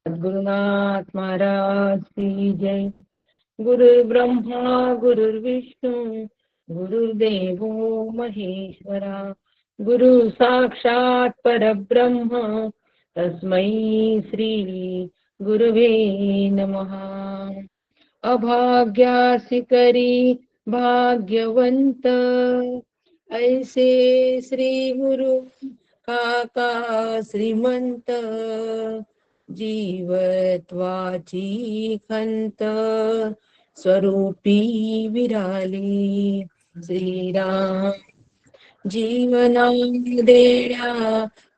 सद्गुरुनाथ महाराज की जय। गुरु ब्रह्मा गुरुर्विष्णू गुरुर्देवो महेश्वरा, गुरु साक्षात परब्रह्म तस्मै श्री गुरुवे नमः। अभाग्यासी करी भाग्यवंत, ऐसे श्री गुरु काका श्रीमंत, जीवत्वाची खंत स्वरूपी विराली श्रीराम। जीवना देण्या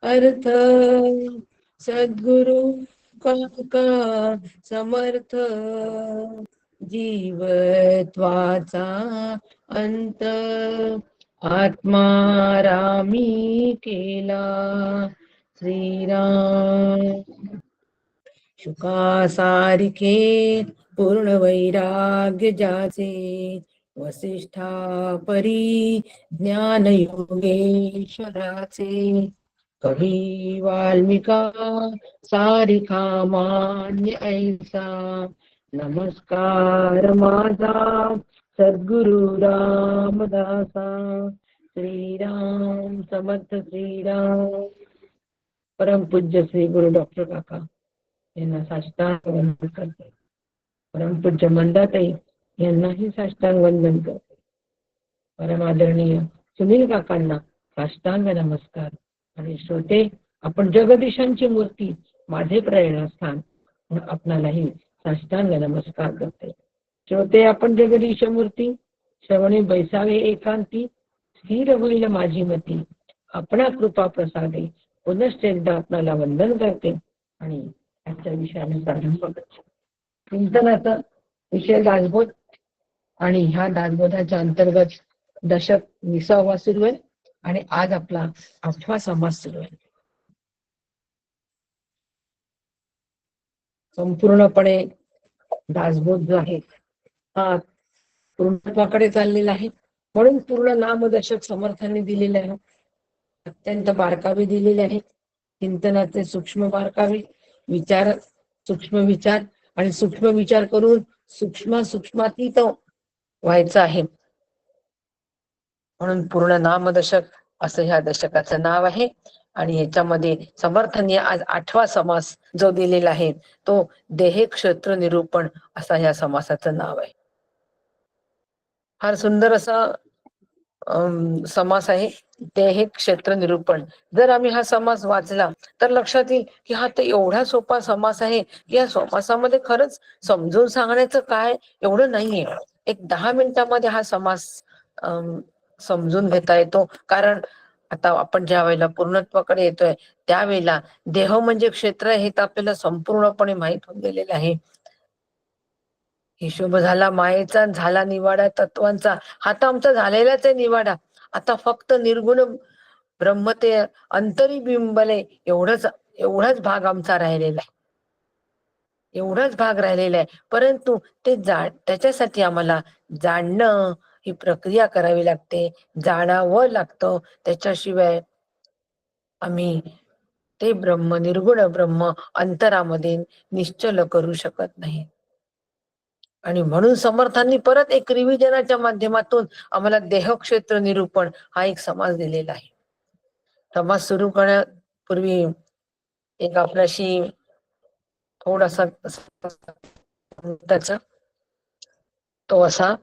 अर्थ सद्गुरु काका समर्थ, जीवत्वाचा अंत आत्मारामी केला श्रीराम। शुकासारिखे पूर्ण वैराग्य जाचे, वसिष्ठा परी ज्ञान योगेश्वराचे, कवी वाल्मिका सारिखा मान्य ऐसा, नमस्कार माझा सद्गुरु रामदासा। श्रीराम समर्थ श्रीराम। परमपूज्य श्री गुरु डॉक्टर काका यांना साष्टांग वंदन करते। परमपूज्य मंदाताई यांनाही साष्टांग वंदन करते। परमादरणीय सुनील काकांना साष्टांग नमस्कार। आणि श्रोते, आपण जगदीशांची मूर्ती माझे प्रेरणास्थान आपणालाही साष्टांग नमस्कार करते। श्रोते, आपण जगदीश मूर्ती श्रवणे बैसावे एकांती, स्थिर होईल माझी मती, आपणा कृपा प्रसादे पुनश्च एकदा आपणाला वंदन करते। आणि आजच्या विषयाने प्रारंभ करते। चिंतनाचा विषय दासबोध, आणि ह्या दासबोधाच्या अंतर्गत दशक 20वा सुरू आहे आणि आज आपला 8वा समास सुरू आहे। संपूर्णपणे दासबोध जो आहे हा पूर्णत्वाकडे चाललेला आहे, म्हणून पूर्ण नामदशक समर्थांनी दिलेले आहे। अत्यंत बारकावे दिलेले आहेत। चिंतनाचे सूक्ष्म बारकावे, विचार सूक्ष्म विचार, आणि सूक्ष्म विचार करून सूक्ष्मातीत व्हायचं आहे, म्हणून पूर्ण नामदशक असं ह्या दशकाचं नाव आहे। आणि याच्यामध्ये समर्थांनी आज 8वा समास जो दिलेला आहे तो देहे क्षेत्र निरूपण असा ह्या समासाचं नाव आहे। फार सुंदर असा समास आहे, देहे क्षेत्र निरूपण। जर आम्ही हा समास वाचला तर लक्षात येईल की हा तर एवढा सोपा समास आहे की या समासामध्ये खरंच समजून सांगण्याचं काय एवढं नाहीये। एक 10 मिनिटांमध्ये हा समास समजून घेता येतो। कारण आता आपण ज्या वेळेला पूर्णत्वाकडे येतोय त्यावेळेला देह म्हणजे क्षेत्र हे तर आपल्याला संपूर्णपणे माहीत होऊन गेलेलं आहे। हिशोब झाला मायेचा, झाला निवाडा तत्वांचा, हा तर आमचा झालेलाच आहे निवाडा। आता फक्त निर्गुण ब्रह्म ते अंतरी बिंबले एवढाच भाग आमचा राहिलेला आहे, एवढाच भाग राहिलेला आहे। परंतु ते त्याच्यासाठी आम्हाला जाणणं ही प्रक्रिया करावी लागते, जाणावं लागतं। त्याच्याशिवाय आम्ही ते ब्रह्म, निर्गुण ब्रह्म अंतरामध्ये निश्चल करू शकत नाही। आणि म्हणून समर्थांनी परत एक रिव्हिजनाच्या माध्यमातून आम्हाला देहक्षेत्र निरूपण हा एक समास दिलेला आहे। समास सुरू करण्यापूर्वी एक आपल्याशी थोडासा त्याचा तो असा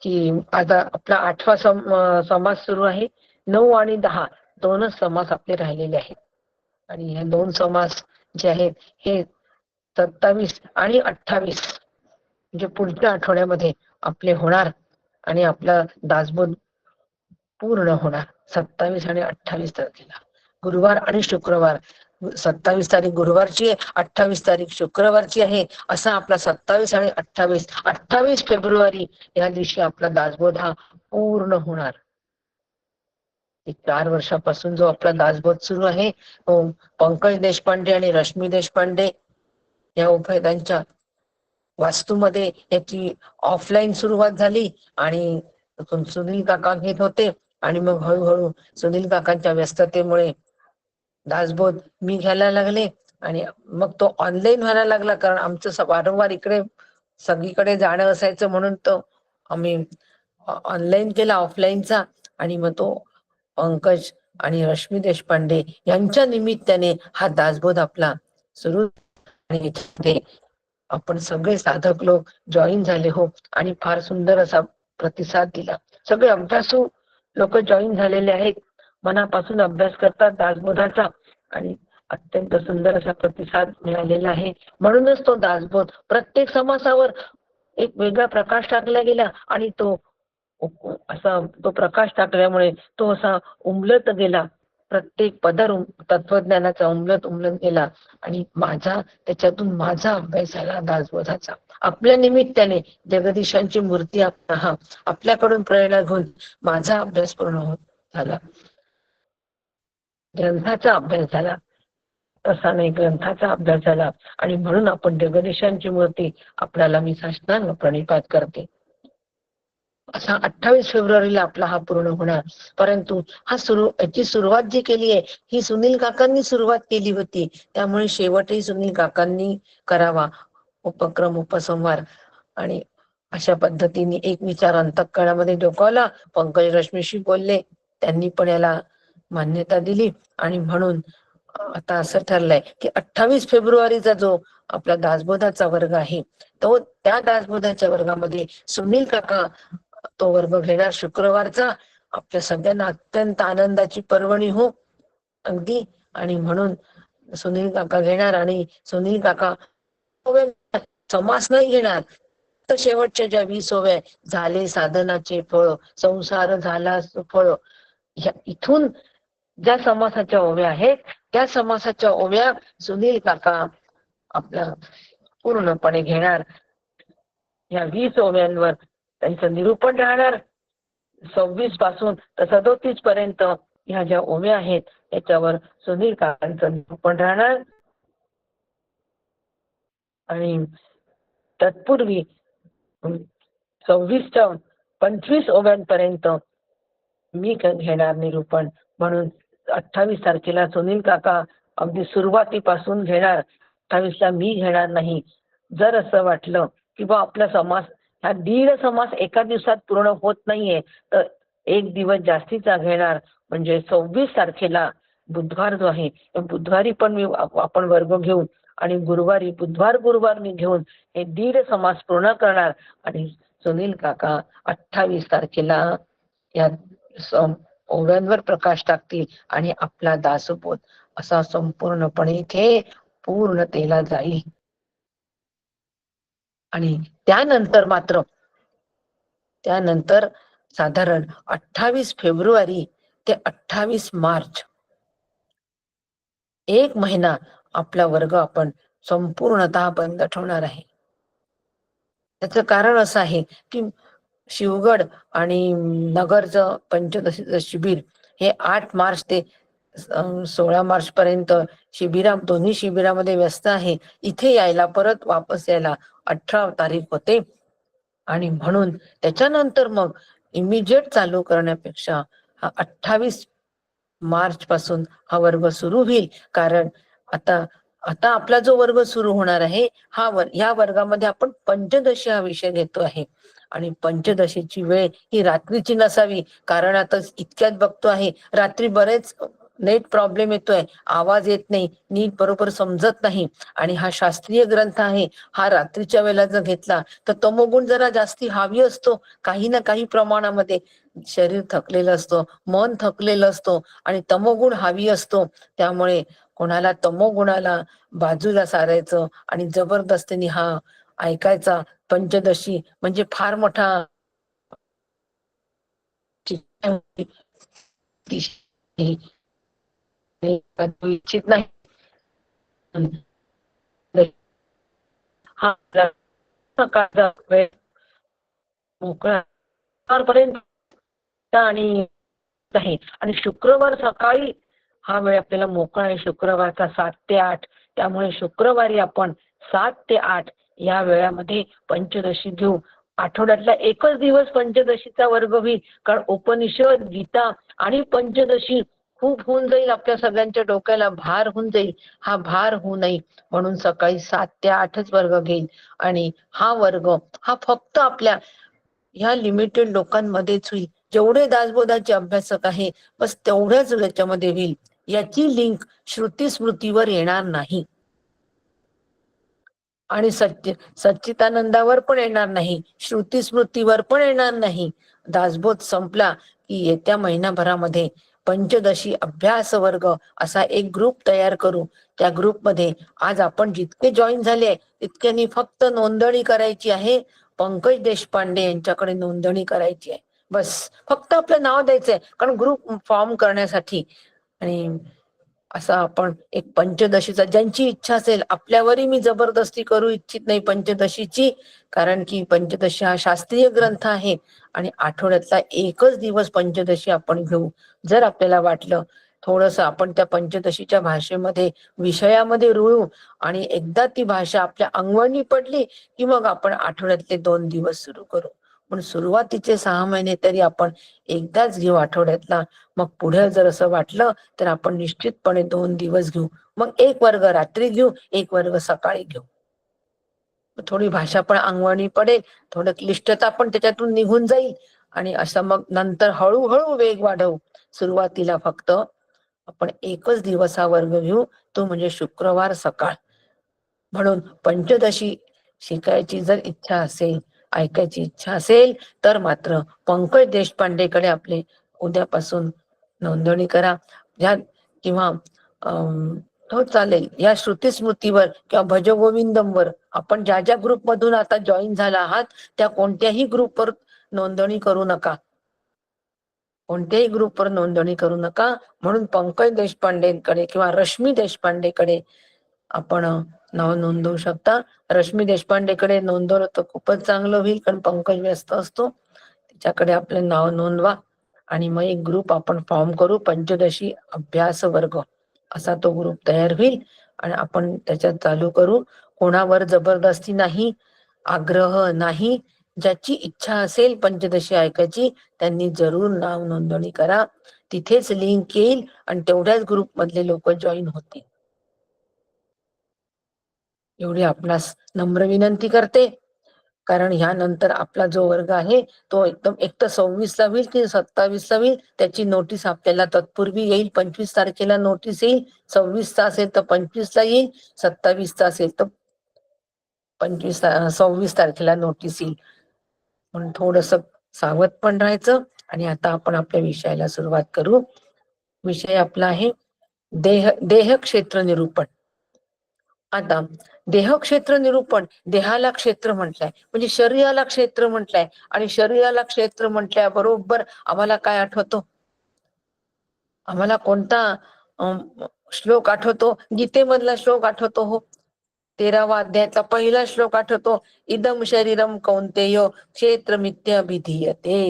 की आता आपला 8वा समास सुरू आहे। 9 आणि 10 दोनच समास आपले राहिलेले आहेत, आणि हे 2 समास जे आहेत हे 27 आणि 28 म्हणजे पुढच्या आठवड्यामध्ये आपले होणार, आणि आपला दासबोध पूर्ण होणार 27 आणि 28 तारखेला, गुरुवार आणि शुक्रवार। 27 तारीख गुरुवारची आहे, 28 तारीख शुक्रवारची आहे। असा आपला 27 आणि 28 फेब्रुवारी या दिवशी आपला दासबोध हा पूर्ण होणार। 4 वर्षापासून जो आपला दासबोध सुरू आहे, पंकज देशपांडे आणि रश्मी देशपांडे या उभयतांच्या वास्तूमध्ये याची ऑफलाईन सुरुवात झाली, आणि सुनील काका घेत होते, आणि मग हळूहळू सुनील काकांच्या व्यस्ततेमुळे दासबोध मी घ्यायला लागले आणि मग तो ऑनलाईन व्हायला लागला, कारण आमचं वारंवार इकडे सगळीकडे जाणं असायचं म्हणून तो आम्ही ऑनलाईन केला ऑफलाईनचा. आणि मग तो पंकज आणि रश्मी देशपांडे यांच्या निमित्ताने हा दासबोध आपला सुरू. आणि आपण सगळे साधक लोक जॉईन झाले हो, आणि फार सुंदर असा प्रतिसाद दिला. सगळे अभ्यासू लोक जॉईन झालेले आहेत, मनापासून अभ्यास करतात दासबोधाचा, आणि अत्यंत सुंदर असा प्रतिसाद मिळालेला आहे. म्हणूनच तो दासबोध प्रत्येक समासावर एक वेगळा प्रकाश टाकला गेला, आणि तो असा तो प्रकाश टाकल्यामुळे तो असा उमलत गेला. प्रत्येक पदर तत्वज्ञानाचा उमलत गेला, आणि त्याच्यातून माझा अभ्यास झाला दासबोधाचा. आपल्या निमित्ताने जगदीशांची मूर्ती आपल्याकडून प्रेरणा घेऊन माझा अभ्यास पूर्ण झाला, ग्रंथाचा अभ्यास झाला. तसा नाही, ग्रंथाचा अभ्यास झाला. आणि म्हणून आपण जगदीशांची मूर्ती आपल्याला मी साष्टांग प्रणिपात करते. असा 28 फेब्रुवारीला आपला हा पूर्ण होणार. परंतु याची सुरुवात जी केली आहे ही सुनील काकांनी सुरुवात केली होती, त्यामुळे शेवटही सुनील काकांनी करावा उपक्रम उपसंहार. आणि अशा पद्धतीने एक विचार अंतःकरणामध्ये डोकावला. पंकज रश्मीशी बोलले, त्यांनी पण याला मान्यता दिली. आणि म्हणून आता असं ठरलंय की 28 फेब्रुवारीचा जो आपला दासबोधाचा वर्ग आहे, तो त्या दासबोधाच्या वर्गामध्ये सुनील काका तो वर्ग घेणार शुक्रवारचा. आपल्या सगळ्यांना अत्यंत आनंदाची पर्वणी हो अगदी. आणि म्हणून सुनील काका घेणार, आणि सुनील काका समास नाही घेणार, तर शेवटच्या ज्या 20 ओव्या झाले साधनाचे फळ, संसार झाला सुफळ, इथून ज्या समासाच्या ओव्या आहेत त्या समासाच्या ओव्या सुनील काका आपला पूर्णपणे घेणार. या 20 ओव्यांवर त्यांचं निरूपण राहणार. 26 पासून तर 37 पर्यंत ह्या ज्या ओव्या आहेत त्याच्यावर सुनील काकांचं निरूपण राहणार. आणि तत्पूर्वी 26च्या 25 ओव्यांपर्यंत मी घेणार निरूपण. म्हणून 28 तारखेला सुनील काका अगदी सुरुवातीपासून घेणार, 28ला मी घेणार नाही. जर असं वाटलं की बा आपला समास हा 1.5 समास एका दिवसात पूर्ण होत नाहीये, तर एक दिवस जास्तीचा घेणार. म्हणजे 26 तारखेला बुधवार जो आहे, बुधवारी पण आपण वर्ग घेऊन, आणि बुधवार मी घेऊन हे 1.5 समास पूर्ण करणार. आणि सुनील काका 28 तारखेला या ओव्यांवर प्रकाश टाकतील, आणि आपला दासबोध असा संपूर्णपणे इथे पूर्णतेला जाईल. आणि त्यानंतर साधारण 28 फेब्रुवारी ते 28 मार्च 1 महिना आपला वर्ग आपण संपूर्णतः बंद ठेवणार आहे. त्याचं कारण असं आहे की शिवगड आणि नगरचं पंचदशीचं शिबिर हे 8 मार्च ते 16 मार्च पर्यंत दोन्ही शिबिरामध्ये व्यस्त आहे. इथे यायला परत वापस यायला 18 तारीख होते. आणि म्हणून त्याच्यानंतर मग इमिजिएट चालू करण्यापेक्षा हा 28 मार्च पासून हा वर्ग सुरू होईल. कारण आता आपला जो वर्ग सुरू होणार आहे या वर्गामध्ये आपण पंचदशी हा विषय घेतो आहे. आणि पंचदशीची वेळ ही रात्रीची नसावी, कारण आता इतक्यात बघतो आहे रात्री बरेच नेट प्रॉब्लेम येतोय, आवाज येत नाही, नीट बरोबर समजत नाही. आणि हा शास्त्रीय ग्रंथ आहे, हा रात्रीच्या वेळेला जर घेतला तर तमोगुण जरा जास्ती हावी असतो. काही ना काही प्रमाणामध्ये शरीर थकलेलं असतं, मन थकलेलं असतं, आणि तमोगुण हावी असतो. त्यामुळे कोणाला तमोगुणाला बाजूला सारायचं आणि जबरदस्तीने हा ऐकायचा. पंचदशी म्हणजे फार मोठा इच्छित नाही. हा मोकळा पर्यंत आणि शुक्रवार सकाळी हा वेळ आपल्याला मोकळा आहे, शुक्रवारचा 7 ते 8. त्यामुळे शुक्रवारी आपण 7 ते 8 या वेळामध्ये पंचदशी घेऊ. आठवड्यातला एकच दिवस पंचदशीचा वर्ग होईल, कारण उपनिषद, गीता आणि पंचदशी खूप होऊन जाईल, आपल्या सगळ्यांच्या डोक्याला भार होऊन जाईल. हा भार होऊ नये म्हणून सकाळी 7 ते 8च वर्ग घेईल. आणि हा वर्ग हा फक्त आपल्या ह्या लिमिटेड लोकांमध्येच होईल. जेवढे दासबोधाचे अभ्यासक आहे बस तेवढ्याच याच्यामध्ये होईल. याची लिंक श्रुती स्मृतीवर येणार नाही आणि सच्चिदानंदावर पण येणार नाही, श्रुती स्मृतीवर पण येणार नाही. दासबोध संपला की येत्या महिनाभरामध्ये पंचदशी अभ्यास वर्ग असा एक ग्रुप तयार करू. त्या ग्रुपमध्ये आज आपण जितके जॉईन झाले तितक्यांनी फक्त नोंदणी करायची आहे. पंकज देशपांडे यांच्याकडे नोंदणी करायची आहे. बस फक्त आपलं नाव द्यायचंय, कारण ग्रुप फॉर्म करण्यासाठी. आणि असा आपण एक पंचदशीचा, ज्यांची इच्छा असेल, आपल्यावरही मी जबरदस्ती करू इच्छित नाही पंचदशीची, कारण की पंचदशी हा शास्त्रीय ग्रंथ आहे आणि आठवड्यातला एकच दिवस पंचदशी आपण घेऊ. जर आपल्याला वाटलं थोडस आपण त्या पंचदशीच्या भाषेमध्ये विषयामध्ये रुळू आणि एकदा ती भाषा आपल्या अंगवळणी पडली की मग आपण आठवड्यातले 2 दिवस सुरू करू. पण सुरुवातीचे 6 महिने तरी आपण एकदाच घेऊ आठवड्यातला. मग पुढे जर असं वाटलं तर आपण निश्चितपणे 2 दिवस घेऊ. मग एक वर्ग रात्री घेऊ, एक वर्ग सकाळी घेऊ. थोडी भाषा पण अंगवळणी पडेल, थोडं क्लिष्टता पण त्याच्यातून निघून जाईल आणि असं मग नंतर हळूहळू वेग वाढवू. सुरुवातीला फक्त आपण एकच दिवस हा वर्ग घेऊ, तो म्हणजे शुक्रवार सकाळ. म्हणून पंचदशी शिकायची जर इच्छा असेल, ऐकायची इच्छा असेल तर मात्र पंकज देशपांडेकडे आपले उद्यापासून नोंदणी करा. या किंवा हो चालेल, या श्रुती स्मृतीवर किंवा भजगोविंदमवर आपण ज्या ज्या ग्रुप मधून आता जॉईन झाला आहात त्या कोणत्याही ग्रुपवर नोंदणी करू नका. कोणत्याही ग्रुपवर नोंदणी करू नका. म्हणून पंकज देशपांडेकडे किंवा रश्मी देशपांडेकडे आपण नाव नोंदवू शकता. रश्मी देशपांडेकडे नोंदवलं तर खूपच चांगलं होईल, कारण पंकज व्यस्त असतो. तिच्याकडे आपले नाव नोंदवा आणि मग एक ग्रुप आपण फॉर्म करू, पंचदशी अभ्यास वर्ग असा तो ग्रुप तयार होईल आणि आपण त्याच्यात चालू करू. कोणावर जबरदस्ती नाही, आग्रह नाही. ज्याची इच्छा असेल पंचदशी ऐकायची त्यांनी जरूर नाव नोंदणी करा. तिथेच लिंक येईल आणि तेवढ्याच ग्रुप मधले लोक जॉईन होतील. एवढी आपणास नम्र विनंती करते. कारण ह्यानंतर आपला जो वर्ग आहे तो एकदम एक तर 26 ला होईल की 27 ला होईल त्याची नोटीस आपल्याला तत्पूर्वी येईल. 25 तारखेला नोटीस येईल. 26 चा असेल तर 25 ला येईल. 27 चा असेल तर 26 तारखेला नोटीस येईल. म्हणून थोडस सावध पण राहायचं. आणि आता आपण आपल्या विषयाला सुरुवात करू. विषय आपला आहे देह क्षेत्र निरूपण. आता देह क्षेत्र निरूपण, देहाला क्षेत्र म्हटलंय म्हणजे शरीराला क्षेत्र म्हटलंय आणि शरीराला क्षेत्र म्हटल्या बरोबर आम्हाला काय आठवतो? आम्हाला कोणता श्लोक आठवतो? गीतेमधला श्लोक आठवतो. हो, 13वा अध्यायाचा पहिला श्लोक आठवतो. इदम शरीरम कौंतेय क्षेत्रमित्यभिधीयते.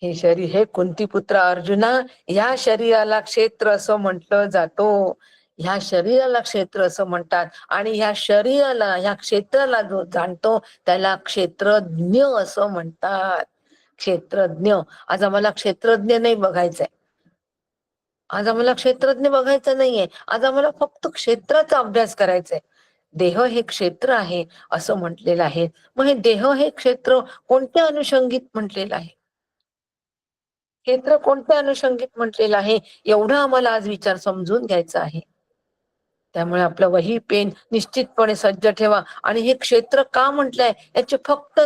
हे शरीर, हे कुंतीपुत्र अर्जुना, या शरीराला क्षेत्र असं म्हटलं जातो. ह्या शरीराला क्षेत्र असं म्हणतात आणि ह्या शरीराला, ह्या क्षेत्राला जो जाणतो त्याला क्षेत्रज्ञ असं म्हणतात. क्षेत्रज्ञ. आज आम्हाला क्षेत्रज्ञ नाही बघायचंय. आज आम्हाला क्षेत्रज्ञ बघायचं नाहीये. आज आम्हाला फक्त क्षेत्राचा अभ्यास करायचा आहे. देह हे क्षेत्र आहे असं म्हटलेलं आहे. मग हे देह हे क्षेत्र कोणत्या अनुषंगित म्हटलेलं आहे? क्षेत्र कोणत्या अनुषंगित म्हटलेलं आहे एवढं आम्हाला आज विचार समजून घ्यायचा आहे. त्यामुळे आपलं वही पेन निश्चितपणे सज्ज ठेवा आणि हे क्षेत्र का म्हटलंय याचे फक्त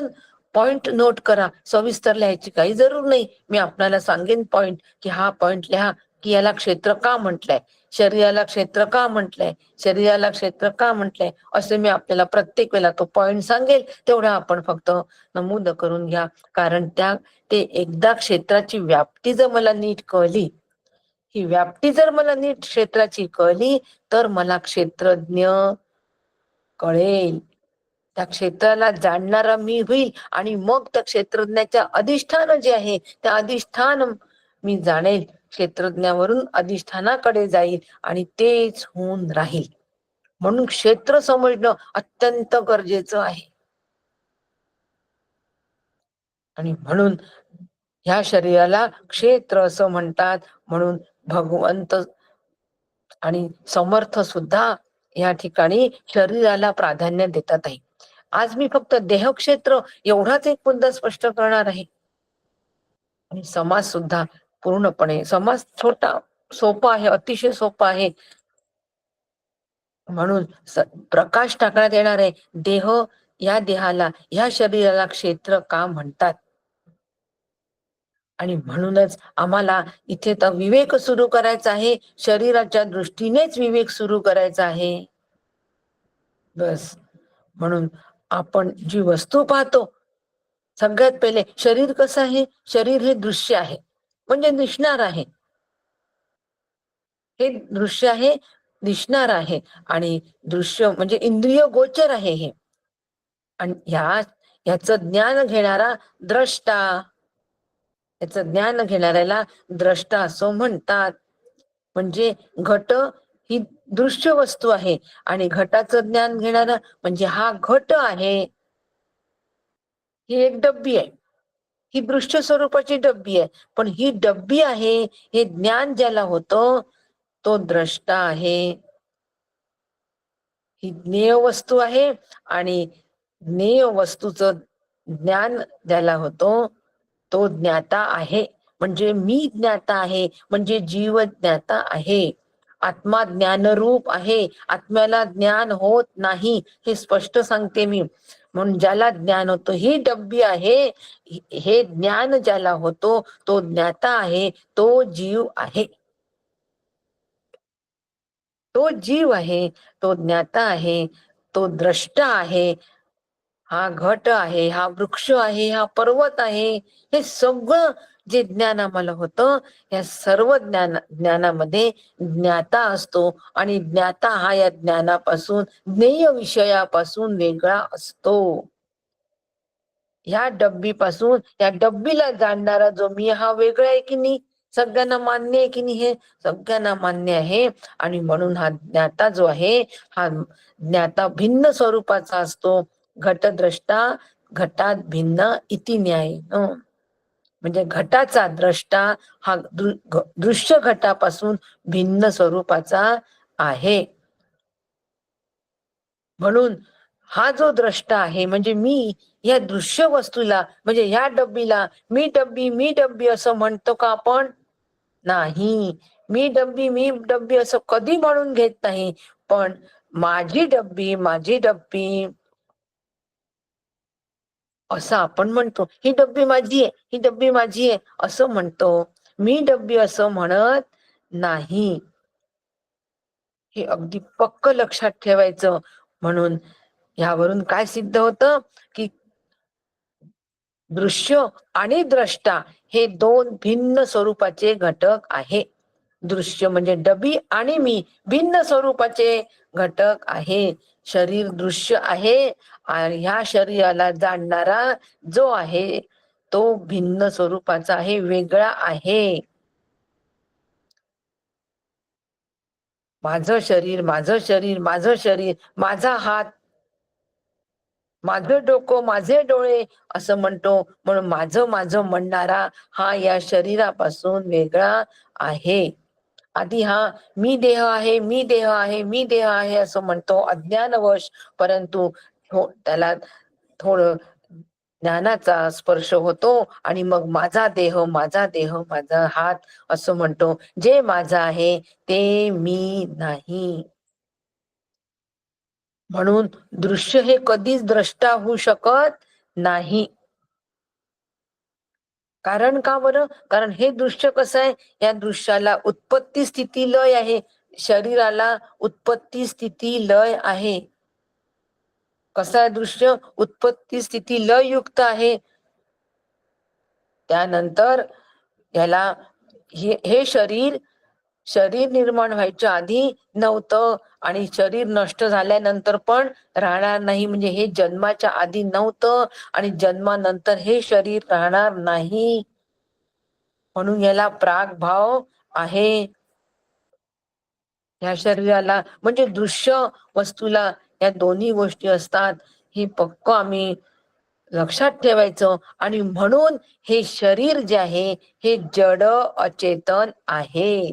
पॉइंट नोट करा. सविस्तर लिहायची काही जरूर नाही. मी आपल्याला सांगेन पॉइंट, की हा पॉइंट लिहा की याला क्षेत्र का म्हटलंय, शरीराला क्षेत्र का म्हटलंय, शरीराला क्षेत्र का म्हटलंय, असे मी आपल्याला प्रत्येक वेळेला तो पॉइंट सांगेल. तेवढा आपण फक्त नमूद करून घ्या. कारण ते एकदा क्षेत्राची व्याप्ती जर मला नीट कळली, ही व्याप्ती जर मला नीट क्षेत्राची कळली तर मला क्षेत्रज्ञ कळेल. त्या क्षेत्राला जाणणारा मी होईल आणि मग त्या क्षेत्रज्ञाच्या अधिष्ठान जे आहे त्या अधिष्ठान मी जाणेल. क्षेत्रज्ञावरून अधिष्ठानाकडे जाईल आणि तेच होऊन राहील. म्हणून क्षेत्र समजणं अत्यंत गरजेचं आहे. आणि म्हणून ह्या शरीराला क्षेत्र असं म्हणतात. म्हणून भगवंत आणि समर्थ सुद्धा या ठिकाणी शरीराला प्राधान्य देतात आहे. आज मी फक्त देहक्षेत्र एवढाच एक मुद्दा स्पष्ट करणार आहे. आणि समाज सुद्धा पूर्णपणे, समाज छोटा सोपा आहे, अतिशय सोपा आहे. म्हणून प्रकाश टाकण्यात येणार आहे. देह, या देहाला, या शरीराला क्षेत्र का म्हणतात. आणि म्हणूनच आम्हाला इथे तर विवेक सुरू करायचा आहे. शरीराच्या दृष्टीनेच विवेक सुरू करायचा आहे. बस. म्हणून आपण जी वस्तू पाहतो, सगळ्यात पहिले शरीर कसं आहे. शरीर हे दृश्य आहे, म्हणजे दिसणार आहे. हे दृश्य आहे, दिसणार आहे. आणि दृश्य म्हणजे इंद्रिय गोचर आहे हे. आणि याचं ज्ञान घेणारा द्रष्टा, याचं ज्ञान घेणाऱ्याला द्रष्टा असं म्हणतात. म्हणजे घट ही दृश्य वस्तू आहे आणि घटाचं ज्ञान घेणारा म्हणजे हा घट आहे. ही एक डब्बी आहे, ही दृश्य स्वरूपाची डब्बी आहे. पण ही डब्बी आहे हे ज्ञान ज्याला होतं तो द्रष्टा आहे. ही ज्ञेय वस्तू आहे आणि ज्ञेय वस्तूचं ज्ञान ज्याला होतो तो ज्ञाता आहे. म्हणजे मी ज्ञाता आहे, म्हणजे जीव ज्ञाता आहे. आत्मा ज्ञानरूप आहे. आत्म्याला ज्ञान होत नाही हे स्पष्ट सांगते मी. म्हणून ज्याला ज्ञान होतं ही डब्बी आहे. हे ज्ञान ज्याला होतो तो ज्ञाता आहे, तो जीव आहे. तो जीव आहे, तो ज्ञाता आहे, तो द्रष्टा आहे. हा घट आहे, हा वृक्ष आहे, हा पर्वत आहे. हे सगळं जे ज्ञान आम्हाला होतं, या सर्व ज्ञानामध्ये ज्ञाता असतो. आणि ज्ञाता हा या ज्ञानापासून, ज्ञेय विषयापासून वेगळा असतो. ह्या डब्बीपासून, या डब्बीला जाणणारा जो मी हा वेगळा आहे की नाही. सगळ्यांना मान्य आहे की नाही. हे सगळ्यांना मान्य आहे. आणि म्हणून हा ज्ञाता जो आहे, हा ज्ञाता भिन्न स्वरूपाचा असतो. घटद्रष्टा घटात भिन्न इति न्याय. म्हणजे घटाचा द्रष्टा हा दृश्य घटापासून भिन्न स्वरूपाचा आहे. म्हणून हा जो द्रष्टा आहे म्हणजे मी, या दृश्य वस्तूला म्हणजे ह्या डब्बीला मी डब्बी, मी डब्बी असं म्हणतो का आपण? नाही. मी डब्बी असं कधी म्हणून घेत नाही. पण माझी डब्बी, माझी डब्बी असं आपण म्हणतो. ही डब्बी माझी आहे, ही डब्बी माझी आहे असं म्हणतो. मी डब्बी असं म्हणत नाही. हे अगदी पक्क लक्षात ठेवायचं. म्हणून यावरून काय सिद्ध होतं की दृश्य आणि द्रष्टा हे दोन भिन्न स्वरूपाचे घटक आहे. दृश्य म्हणजे डबी आणि मी भिन्न स्वरूपाचे घटक आहे. शरीर दृश्य आहे आणि ह्या शरीराला जाणणारा जो आहे तो भिन्न स्वरूपाचा आहे, वेगळा आहे. माझं शरीर, माझं शरीर, माझं शरीर, माझा हात, माझं डोकं, माझे डोळे असं म्हणतो. म्हणून माझं माझं म्हणणारा हा या शरीरापासून वेगळा आहे. आधी हा मी देह आहे, मी देह आहे, मी देह आहे असं म्हणतो अज्ञानवश. परंतु त्याला थोडं ज्ञानाचा स्पर्श होतो आणि मग माझा देह, माझा देह, माझा हात असं म्हणतो. जे माझा आहे ते मी नाही. म्हणून दृश्य हे कधीच द्रष्टा होऊ शकत नाही. कारण का बरं? कारण हे दृश्य कसं आहे, या दृश्याला उत्पत्ती स्थिती लय आहे. शरीराला उत्पत्ती स्थिती लय आहे. कसं आहे दृश्य? उत्पत्ती स्थिती लय युक्त आहे. त्यानंतर याला हे शरीर निर्माण व्हायच्या आधी नव्हतं आणि शरीर नष्ट झाल्यानंतर पण राहणार नाही. म्हणजे हे जन्माच्या आधी नव्हतं आणि जन्मानंतर हे शरीर राहणार नाही. म्हणून याला प्रागभाव आहे. या शरीराला म्हणजे दृश्य वस्तूला या दोन्ही गोष्टी असतात. ही पक्क आम्ही लक्षात ठेवायचं. आणि म्हणून हे शरीर जे आहे हे जड अचेतन आहे.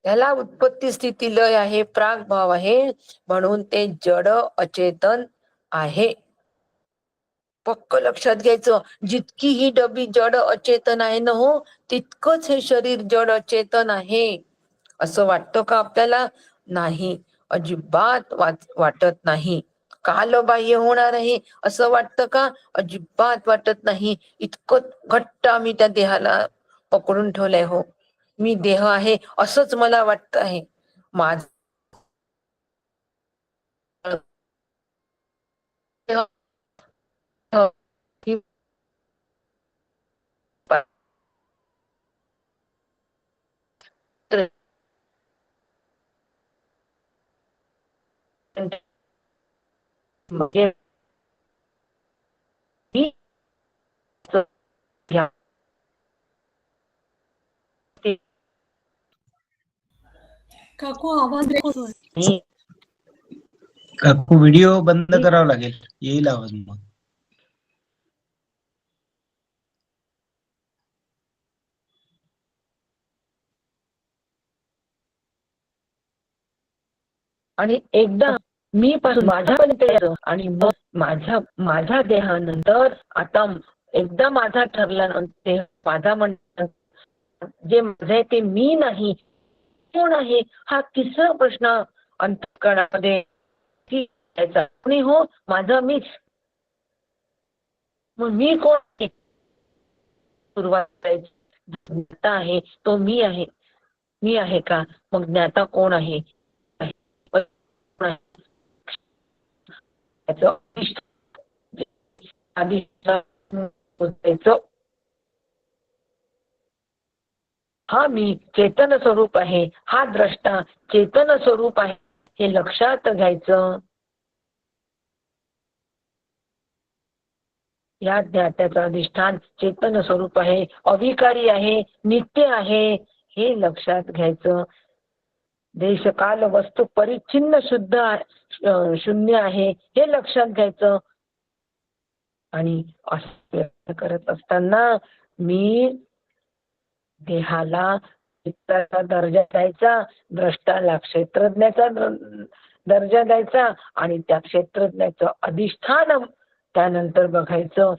त्याला उत्पत्ती स्थिती लय आहे, प्रागभाव आहे, म्हणून ते जड अचेतन आहे. पक्क लक्षात घ्यायचं. जितकी ही डबी जड अचेतन आहे ना हो, तितकंच हे शरीर जड अचेतन आहे. असं वाटतं का आपल्याला? नाही, अजिबात वाटत नाही. कालबाह्य होणार आहे असं वाटतं का? अजिबात वाटत नाही. इतकं घट्ट आम्ही त्या देहाला पकडून ठेवलंय हो. मी देह आहे असंच मला वाटत आहे. माझ काकू आवाज ब्रेक होतोय. काकू व्हिडिओ बंद करावा लागेल, येईल आवाज मग. आणि एकदा मी पासून माझ्यापर्यंत यायचं आणि मग माझ्या देहानंतर आता एकदा माझा ठरल्यानंतर माझा जे माझं आहे ते मी नाही, कोण आहे हा तिसरा प्रश्न अंतःकरणामध्ये यायचा. आणि हो, माझं मीच. मग मी कोण आहे? सुरुवात ज्ञाता आहे तो मी आहे. मी आहे का? मग ज्ञाता कोण आहे? हा मी चेतन स्वरूप आहे, हा द्रष्टा चेतन स्वरूप आहे, हे लक्षात घ्यायचं. या ज्ञात्याचं अधिष्ठान चेतन स्वरूप आहे, अविकारी आहे, नित्य आहे, हे लक्षात घ्यायचं. देशकाल वस्तू परिच्छिन्न शुद्ध शून्य आहे, हे लक्षात घ्यायचं. आणि असं करत असताना मी देहाला चित्ताचा दर्जा द्यायचा, द्रष्टाला क्षेत्रज्ञाचा दर्जा द्यायचा, आणि त्या क्षेत्रज्ञाचं अधिष्ठान त्यानंतर बघायचं.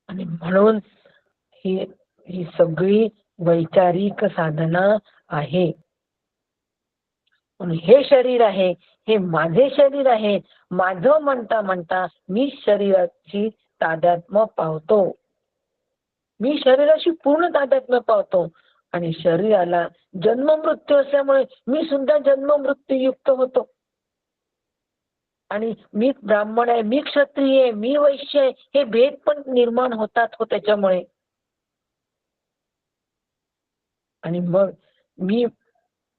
आणि म्हणून ही सगळी वैचारिक साधना आहे. हे शरीर आहे, हे माझे शरीर आहे, माझं म्हणता म्हणता मी शरीराची तादात्म्य पावतो. मी शरीराशी पूर्ण तादात्म्य पावतो. आणि शरीराला जन्म मृत्यू असल्यामुळे मी सुद्धा जन्म मृत्यू युक्त होतो. आणि मी ब्राह्मण आहे, मी क्षत्रिय आहे, मी वैश्य आहे, हे भेद पण निर्माण होतात हो त्याच्यामुळे. आणि मग मी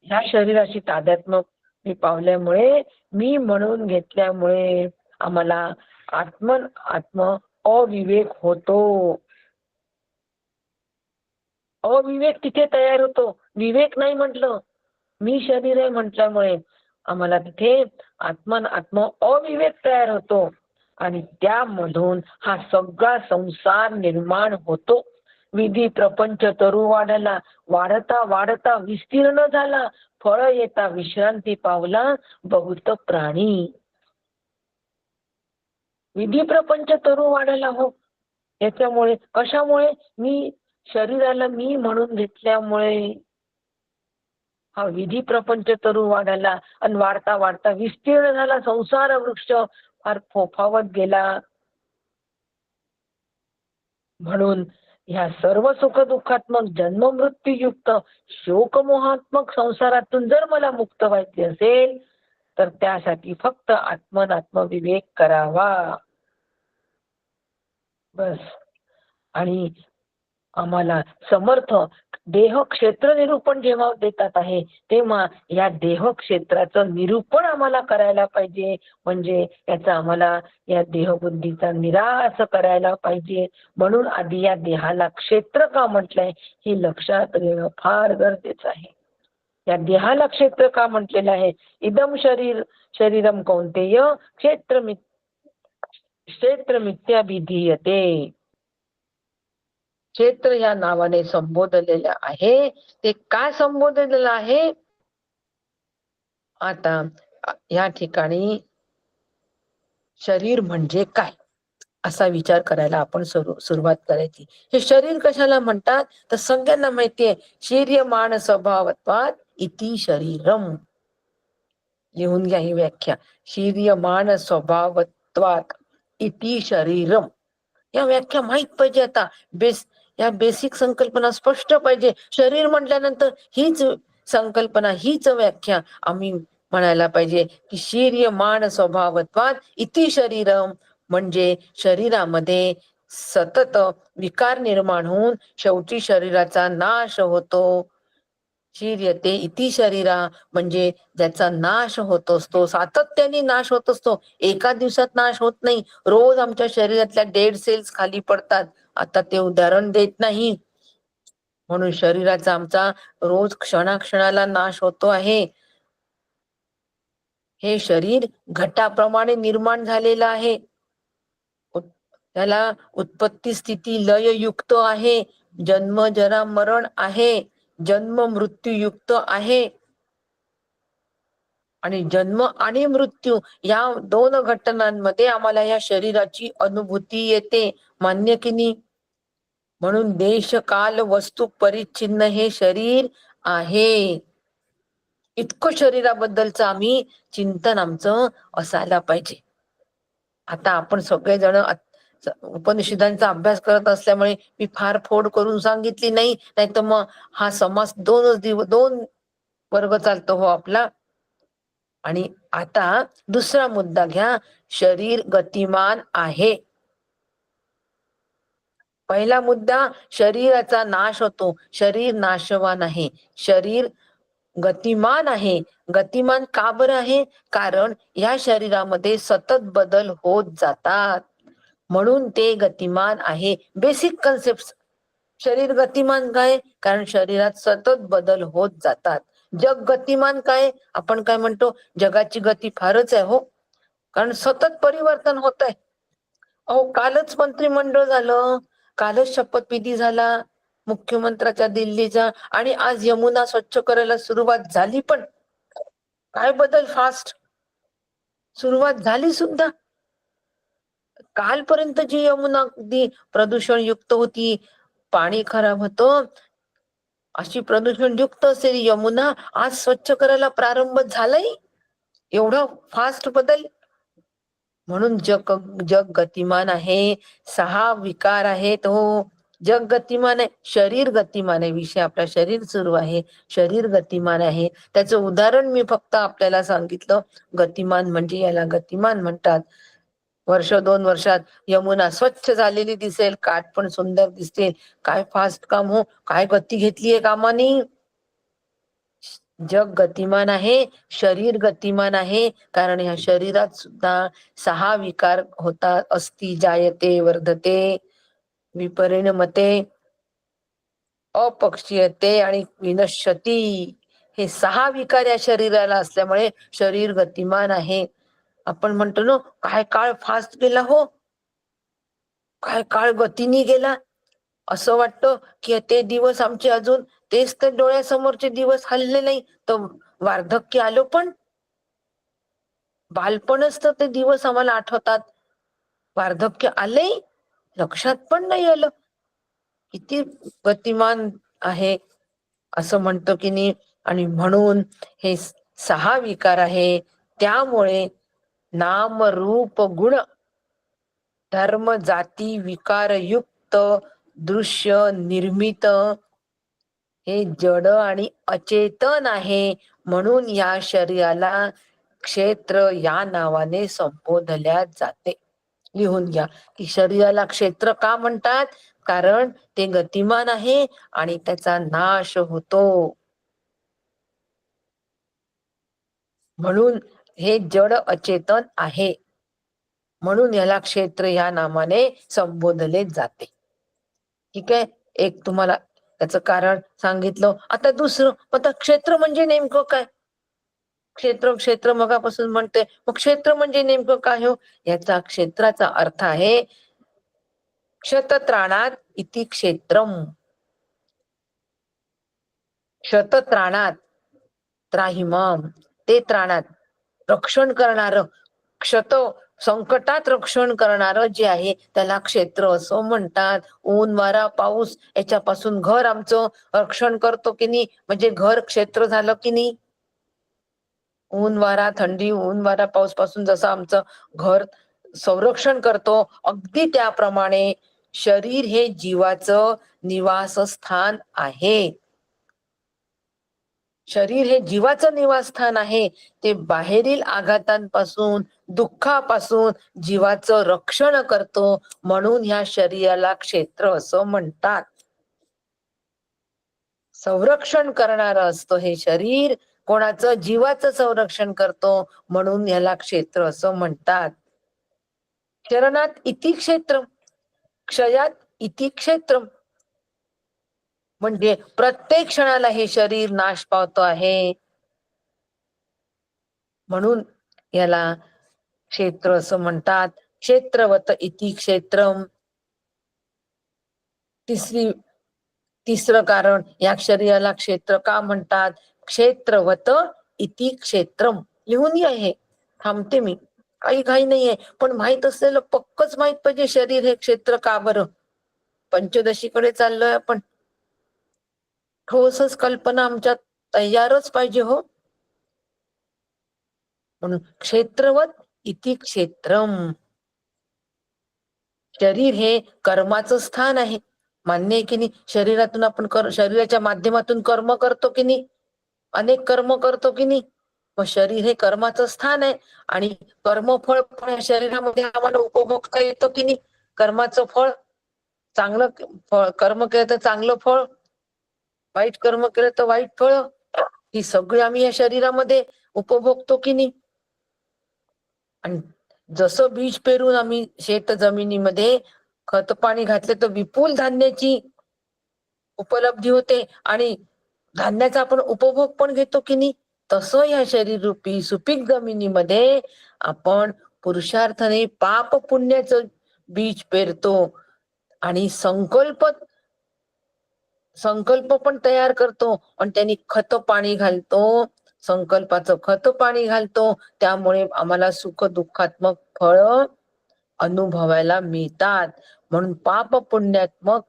ह्या शरीराशी तादात्म्य मी पावल्यामुळे, मी म्हणून घेतल्यामुळे आम्हाला आत्म अविवेक होतो. अविवेक तिथे तयार होतो. विवेक नाही म्हटलं, मी शरीर आहे म्हटल्यामुळे आम्हाला तिथे आत्म अविवेक तयार होतो. आणि त्यामधून हा सगळा संसार निर्माण होतो. विधी प्रपंच तरु वाढला, वाढता वाढता विस्तीर्ण झाला, फळ येता विश्रांती पावला बहुत प्राणी. विधी प्रपंच तरु वाढला हो, याच्यामुळे. कशामुळे? मी शरीराला मी म्हणून घेतल्यामुळे हा विधी प्रपंच तरु वाढला. आणि वाढता वाढता विस्तीर्ण झाला संसार वृक्ष, फार फोफावत गेला. म्हणून ह्या सर्व सुख दुःखात्मक जन्म मृत्यूयुक्त शोकमोहात्मक संसारातून जर मला मुक्त व्हायचे असेल, तर त्यासाठी फक्त आत्मविवेक करावा, बस. आणि आम्हाला समर्थ देह क्षेत्र निरूपण जेव्हा देतात आहे, तेव्हा या देह क्षेत्राचं निरूपण आम्हाला करायला पाहिजे. म्हणजे याचा आम्हाला या देहबुद्धीचा निराश करायला पाहिजे. म्हणून आधी या देहाला क्षेत्र का म्हटलंय हे लक्षात घेणं फार गरजेचं आहे. या देहाला क्षेत्र का म्हटलेलं आहे? इदम शरीरम कौंतेय क्षेत्र मिथ्याभिधीयते. क्षेत्र या नावाने संबोधलेलं आहे. ते काय संबोधलेलं आहे? आता या ठिकाणी शरीर म्हणजे काय असा विचार करायला आपण सुरुवात करायची. हे शरीर कशाला म्हणतात? तर सगळ्यांना माहितीये, शीर्यमाण स्वभावत्वात इति शरीरम. लिहून घ्या ही व्याख्या. शीर्यमाण स्वभावत्वात इति शरीरम. या व्याख्या माहित पाहिजे. आता या बेसिक संकल्पना स्पष्ट पाहिजे. शरीर म्हटल्यानंतर हीच संकल्पना, हीच व्याख्या आम्ही म्हणायला पाहिजे की शीर्यमाण स्वभावत्वात इति शरीरम म्हणजे शरीरामध्ये सतत विकार निर्माण होऊन शेवटी शरीराचा नाश होतो. शीर्यते इति शरीरा म्हणजे ज्याचा नाश होत असतो, सातत्याने नाश होत असतो. एका दिवसात नाश होत नाही. रोज आमच्या शरीरातल्या डेड सेल्स खाली पडतात. आता ते उदाहरण देत नाही, म्हणून शरीराचा आमचा रोज क्षणाक्षणाला नाश होतो आहे. हे शरीर घटाप्रमाणे निर्माण झालेलं आहे. त्याला उत्पत्ती स्थिती लय युक्त आहे. जन्म जरा मरण आहे. जन्म मृत्यू युक्त आहे. आणि जन्म आणि मृत्यू या दोन घटनांमध्ये आम्हाला या शरीराची अनुभूती येते. मान्य की नाही? म्हणून देश काल वस्तू परिच्छिन्न हे शरीर आहे. इतकं शरीराबद्दलच आम्ही चिंतन आमचं असायला पाहिजे. आता आपण सगळेजण उपनिषदांचा अभ्यास करत असल्यामुळे मी फार फोड करून सांगितली नाही तर मग हा समास दोन वर्ग चालतो हो आपला. आणि आता दुसरा मुद्दा घ्या. शरीर गतिमान आहे. पहिला मुद्दा, शरीराचा नाश होतो. शरीर नाशवान आहे. शरीर गतिमान आहे. गतिमान का बरं आहे? कारण या शरीरामध्ये सतत बदल होत जातात, म्हणून ते गतिमान आहे. Basic concept. शरीर गतिमान काय? कारण शरीरात सतत बदल होत जातात. जग गतिमान काय? आपण काय म्हणतो, जगाची गती फारच आहे हो, कारण सतत परिवर्तन होत आहे. अहो, कालच मंत्रिमंडळ झालं, कालच शपथविधी झाला मुख्यमंत्र्याच्या दिल्लीचा, आणि आज यमुना स्वच्छ करायला सुरुवात झाली. पण काय बदल फास्ट सुरुवात झाली सुद्धा. कालपर्यंत जी यमुना अगदी प्रदूषण युक्त होती, पाणी खराब होतं, अशी प्रदूषण युक्त असेल यमुना आज स्वच्छ करायला प्रारंभ झालाय. एवढा फास्ट बदल. म्हणून जग गतिमान आहे. 6 विकार आहेत हो. जग गतिमान आहे. शरीर गतिमान आहे. विषय आपला शरीर सुरू आहे. शरीर गतिमान आहे. त्याचं उदाहरण मी फक्त आपल्याला सांगितलं. गतिमान म्हणजे याला गतिमान म्हणतात. 1-2 वर्षात यमुना स्वच्छ झालेली दिसेल, काठ पण सुंदर दिसतील. काय फास्ट काम हो, काय गती घेतलीये कामाने. जग गतिमान आहे. शरीर गतिमान आहे. कारण ह्या शरीरात सुद्धा 6 विकार होतात. अस्ति जायते वर्धते विपरिणमते अपक्षीयते आणि विनश्यती. हे 6 विकार या शरीराला असल्यामुळे शरीर गतिमान आहे. आपण म्हणतो ना, काय काळ फास्ट गेला हो, काय काळ गतीने गेला. असं वाटतं की ते दिवस आमचे अजून तेच तर डोळ्यासमोरचे दिवस हलले नाही, तर वार्धक्य आलो. पण बालपणच तर ते दिवस आम्हाला आठवतात. वार्धक्य आले लक्षात पण नाही आलं. किती गतिमान आहे असं म्हणतो की नाही. आणि म्हणून हे 6 विकार आहे. त्यामुळे नाम रूप गुण धर्म जाती विकार युक्त दृश्य निर्मित हे जड आणि अचेतन आहे. म्हणून या शरीराला क्षेत्र या नावाने संबोधल्या जाते. लिहून घ्या की शरीराला क्षेत्र का म्हणतात? कारण ते गतिमान आहे आणि त्याचा नाश होतो. म्हणून हे जड अचेतन आहे. म्हणून याला क्षेत्र या नावाने संबोधले जाते. ठीक आहे. एक तुम्हाला त्याचं कारण सांगितलं. आता दुसरं, आता क्षेत्र म्हणजे नेमकं काय? क्षेत्र क्षेत्र मगापासून म्हणते, मग क्षेत्र म्हणजे नेमकं काय हो? याचा क्षेत्राचा अर्थ आहे क्षतत्राणात इति क्षेत्रम. क्षतत्राणात त्राहिमाम, ते त्राणात रक्षण करणार, क्षत संकटात रक्षण करणार जे आहे त्याला क्षेत्र असं म्हणतात. ऊन वारा पाऊस याच्यापासून घर आमचं रक्षण करतो की नाही, म्हणजे घर क्षेत्र झालं की नाही. ऊन वारा थंडी, ऊन वारा पाऊस पासून जसं आमचं घर संरक्षण करतो, अगदी त्याप्रमाणे शरीर हे जीवाचं निवासस्थान आहे. शरीर हे जीवाचं निवासस्थान आहे. ते बाहेरील आघातांपासून, दुःखापासून जीवाचं रक्षण करतो, म्हणून ह्या शरीराला क्षेत्र असं म्हणतात. संरक्षण करणारं असतं हे शरीर, कोणाचं? जीवाचं संरक्षण करतो, म्हणून याला क्षेत्र असं म्हणतात. क्षरणात इति क्षेत्र, क्षयात इति क्षेत्र, म्हणजे प्रत्येक क्षणाला हे शरीर नाश पावतो आहे, म्हणून याला क्षेत्र असं म्हणतात. क्षेत्रवत इति क्षेत्रम. तिसरं कारण या शरीराला क्षेत्र का म्हणतात? क्षेत्रवत इति क्षेत्रम. लिहून घ्या हे, थांबते मी, काही घाई नाहीये, पण माहित असलेलं पक्कच माहित पाहिजे. शरीर हे क्षेत्र का बरं? पंचदशीकडे चाललोय आपण, ठोसच कल्पना आमच्यात तयारच पाहिजे हो. म्हणून क्षेत्रवत इति क्षेत्रम. शरीर हे कर्माचं स्थान आहे, मान्य आहे की नाही? शरीरातून आपण शरीराच्या माध्यमातून कर्म करतो की नाही, अनेक कर्म करतो की नाही. मग शरीर हे कर्माचं स्थान आहे, आणि कर्मफळ पण या शरीरामध्ये आम्हाला उपभोगता येतं की नाही. कर्माचं फळ, चांगलं फळ, कर्म केलं तर चांगलं फळ, वाईट कर्म केलं तर वाईट फळ, ही सगळी आम्ही या शरीरामध्ये उपभोगतो की नाही. आणि जसं बीज पेरून आम्ही शेत जमिनीमध्ये खत पाणी घातले तर विपुल धान्याची उपलब्धी होते, आणि धान्याचा आपण उपभोग पण घेतो की नाही. तसं या शरीर रूपी सुपीक जमिनीमध्ये आपण पुरुषार्थाने पाप पुण्याचं बीज पेरतो, आणि संकल्प पण तयार करतो, आणि त्यांनी खत पाणी घालतो, संकल्पाचं खत पाणी घालतो. त्यामुळे आम्हाला सुख दुःखात्मक फळ अनुभवायला मिळतात. म्हणून पाप पुण्यात्मक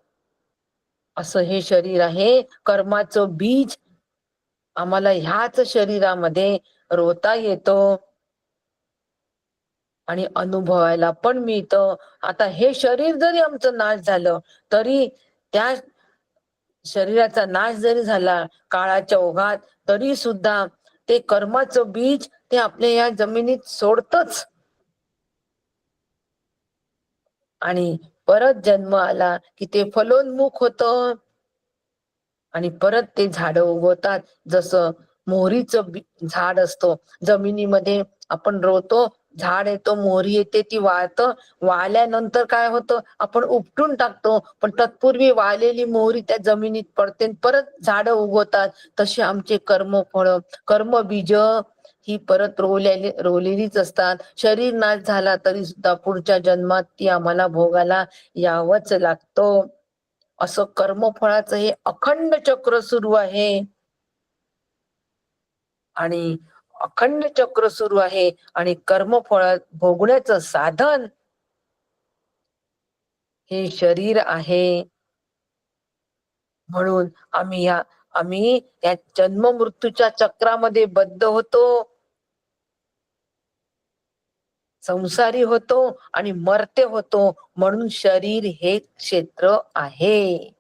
असं हे शरीर आहे. कर्माचं बीज आम्हाला ह्याच शरीरामध्ये रोता येतं आणि अनुभवायला पण मिळतं. आता हे शरीर जरी आमचं नाश झालं, तरी त्या शरीराचा नाश जरी झाला काळाच्या ओघात, तरी सुद्धा ते कर्माचं बीज ते आपल्या या जमिनीत सोडतच, आणि परत जन्म आला की ते फलोन्मुख होतं, आणि परत ते झाड उगवतात. जसं मोहरीचं झाड असतो, जमिनीमध्ये आपण रोवतो, झाड येतो, मोहरी येते, ती वाळतं, वाळल्यानंतर काय होतं, आपण उपटून टाकतो, पण तत्पूर्वी वाळलेली मोहरी त्या जमिनीत पडते, परत झाड उगवतात. तसे आमचे कर्मफळ, कर्मबीज ही परत रोवलेलीच असतात. शरीर नाश झाला तरी सुद्धा पुढच्या जन्मात ती आम्हाला भोगायला यावंच लागतं. असं कर्मफळाचं हे अखंड चक्र सुरू आहे, आणि अखंड चक्र सुरू आहे, आणि कर्मफळ भोगण्याचं साधन हे शरीर आहे. म्हणून आम्ही या जन्म मृत्यूच्या चक्रामध्ये बद्ध होतो, संसारी होतो, आणि मरते होतो. म्हणून शरीर हे क्षेत्र आहे.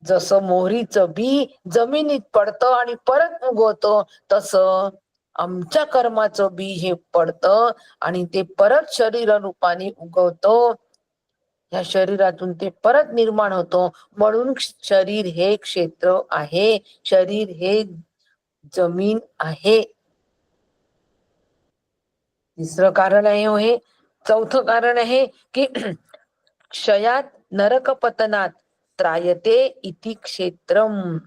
जसं मोहरीचं बी जमिनीत पडतं आणि परत उगवतं, तसं आमच्या कर्माचं बी हे पडतं, आणि ते परत शरीर रूपाने उगवतो. या शरीरातून ते परत निर्माण होतो. म्हणून शरीर हे क्षेत्र आहे, शरीर हे जमीन आहे. तिसरं कारण आहे हे. चौथं कारण आहे की क्षयात नरक पतनात त्रायते इति क्षेत्रम.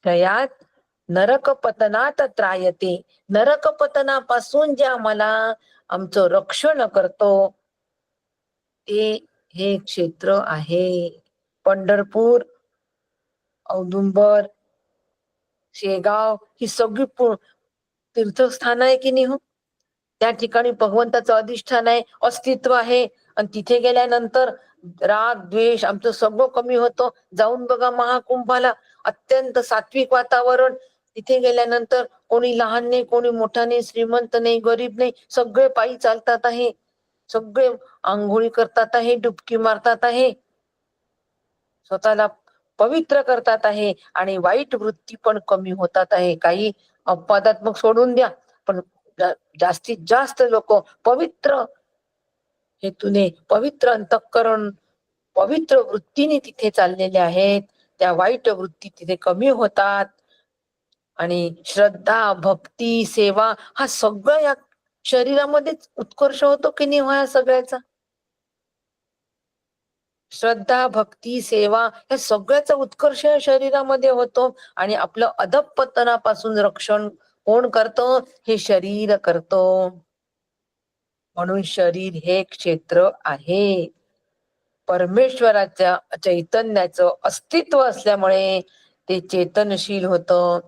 क्षयात नरकपतनात त्रायते. नरकपतनापासून जे आम्हाला आमचं रक्षण करतो ते हे क्षेत्र आहे. पंढरपूर, औदुंबर, शेगाव ही सगळी तीर्थस्थान आहे की नाही हो. त्या ठिकाणी भगवंताचं अधिष्ठान आहे, अस्तित्व आहे. आणि तिथे गेल्यानंतर राग द्वेष आमचं सगळं कमी होतं. जाऊन बघा महाकुंभाला, अत्यंत सात्विक वातावरण. तिथे गेल्यानंतर कोणी लहान नाही, कोणी मोठा नाही, श्रीमंत नाही, गरीब नाही, सगळे पायी चालतात आहे, सगळे आंघोळी करतात आहे, डुबकी मारतात आहे, स्वतःला पवित्र करतात आहे. आणि वाईट वृत्ती पण कमी होतात आहे. काही अपवादात्मक सोडून द्या, पण जास्तीत जास्त लोक पवित्र हेतूने, पवित्र अंतःकरण, पवित्र वृत्तीने तिथे चाललेले आहेत. त्या वाईट वृत्ती तिथे कमी होतात. आणि श्रद्धा, भक्ती, सेवा हा सगळं या शरीरामध्येच उत्कर्ष होतो की नाही या सगळ्याचा. श्रद्धा, भक्ती, सेवा या सगळ्याचा उत्कर्ष शरीरामध्ये होतो. आणि आपलं अधःपतनापासून रक्षण कोण करतो? हे शरीर करतो. म्हणून शरीर हे क्षेत्र आहे. परमेश्वराच्या चैतन्याचं अस्तित्व असल्यामुळे ते चेतनशील होतं.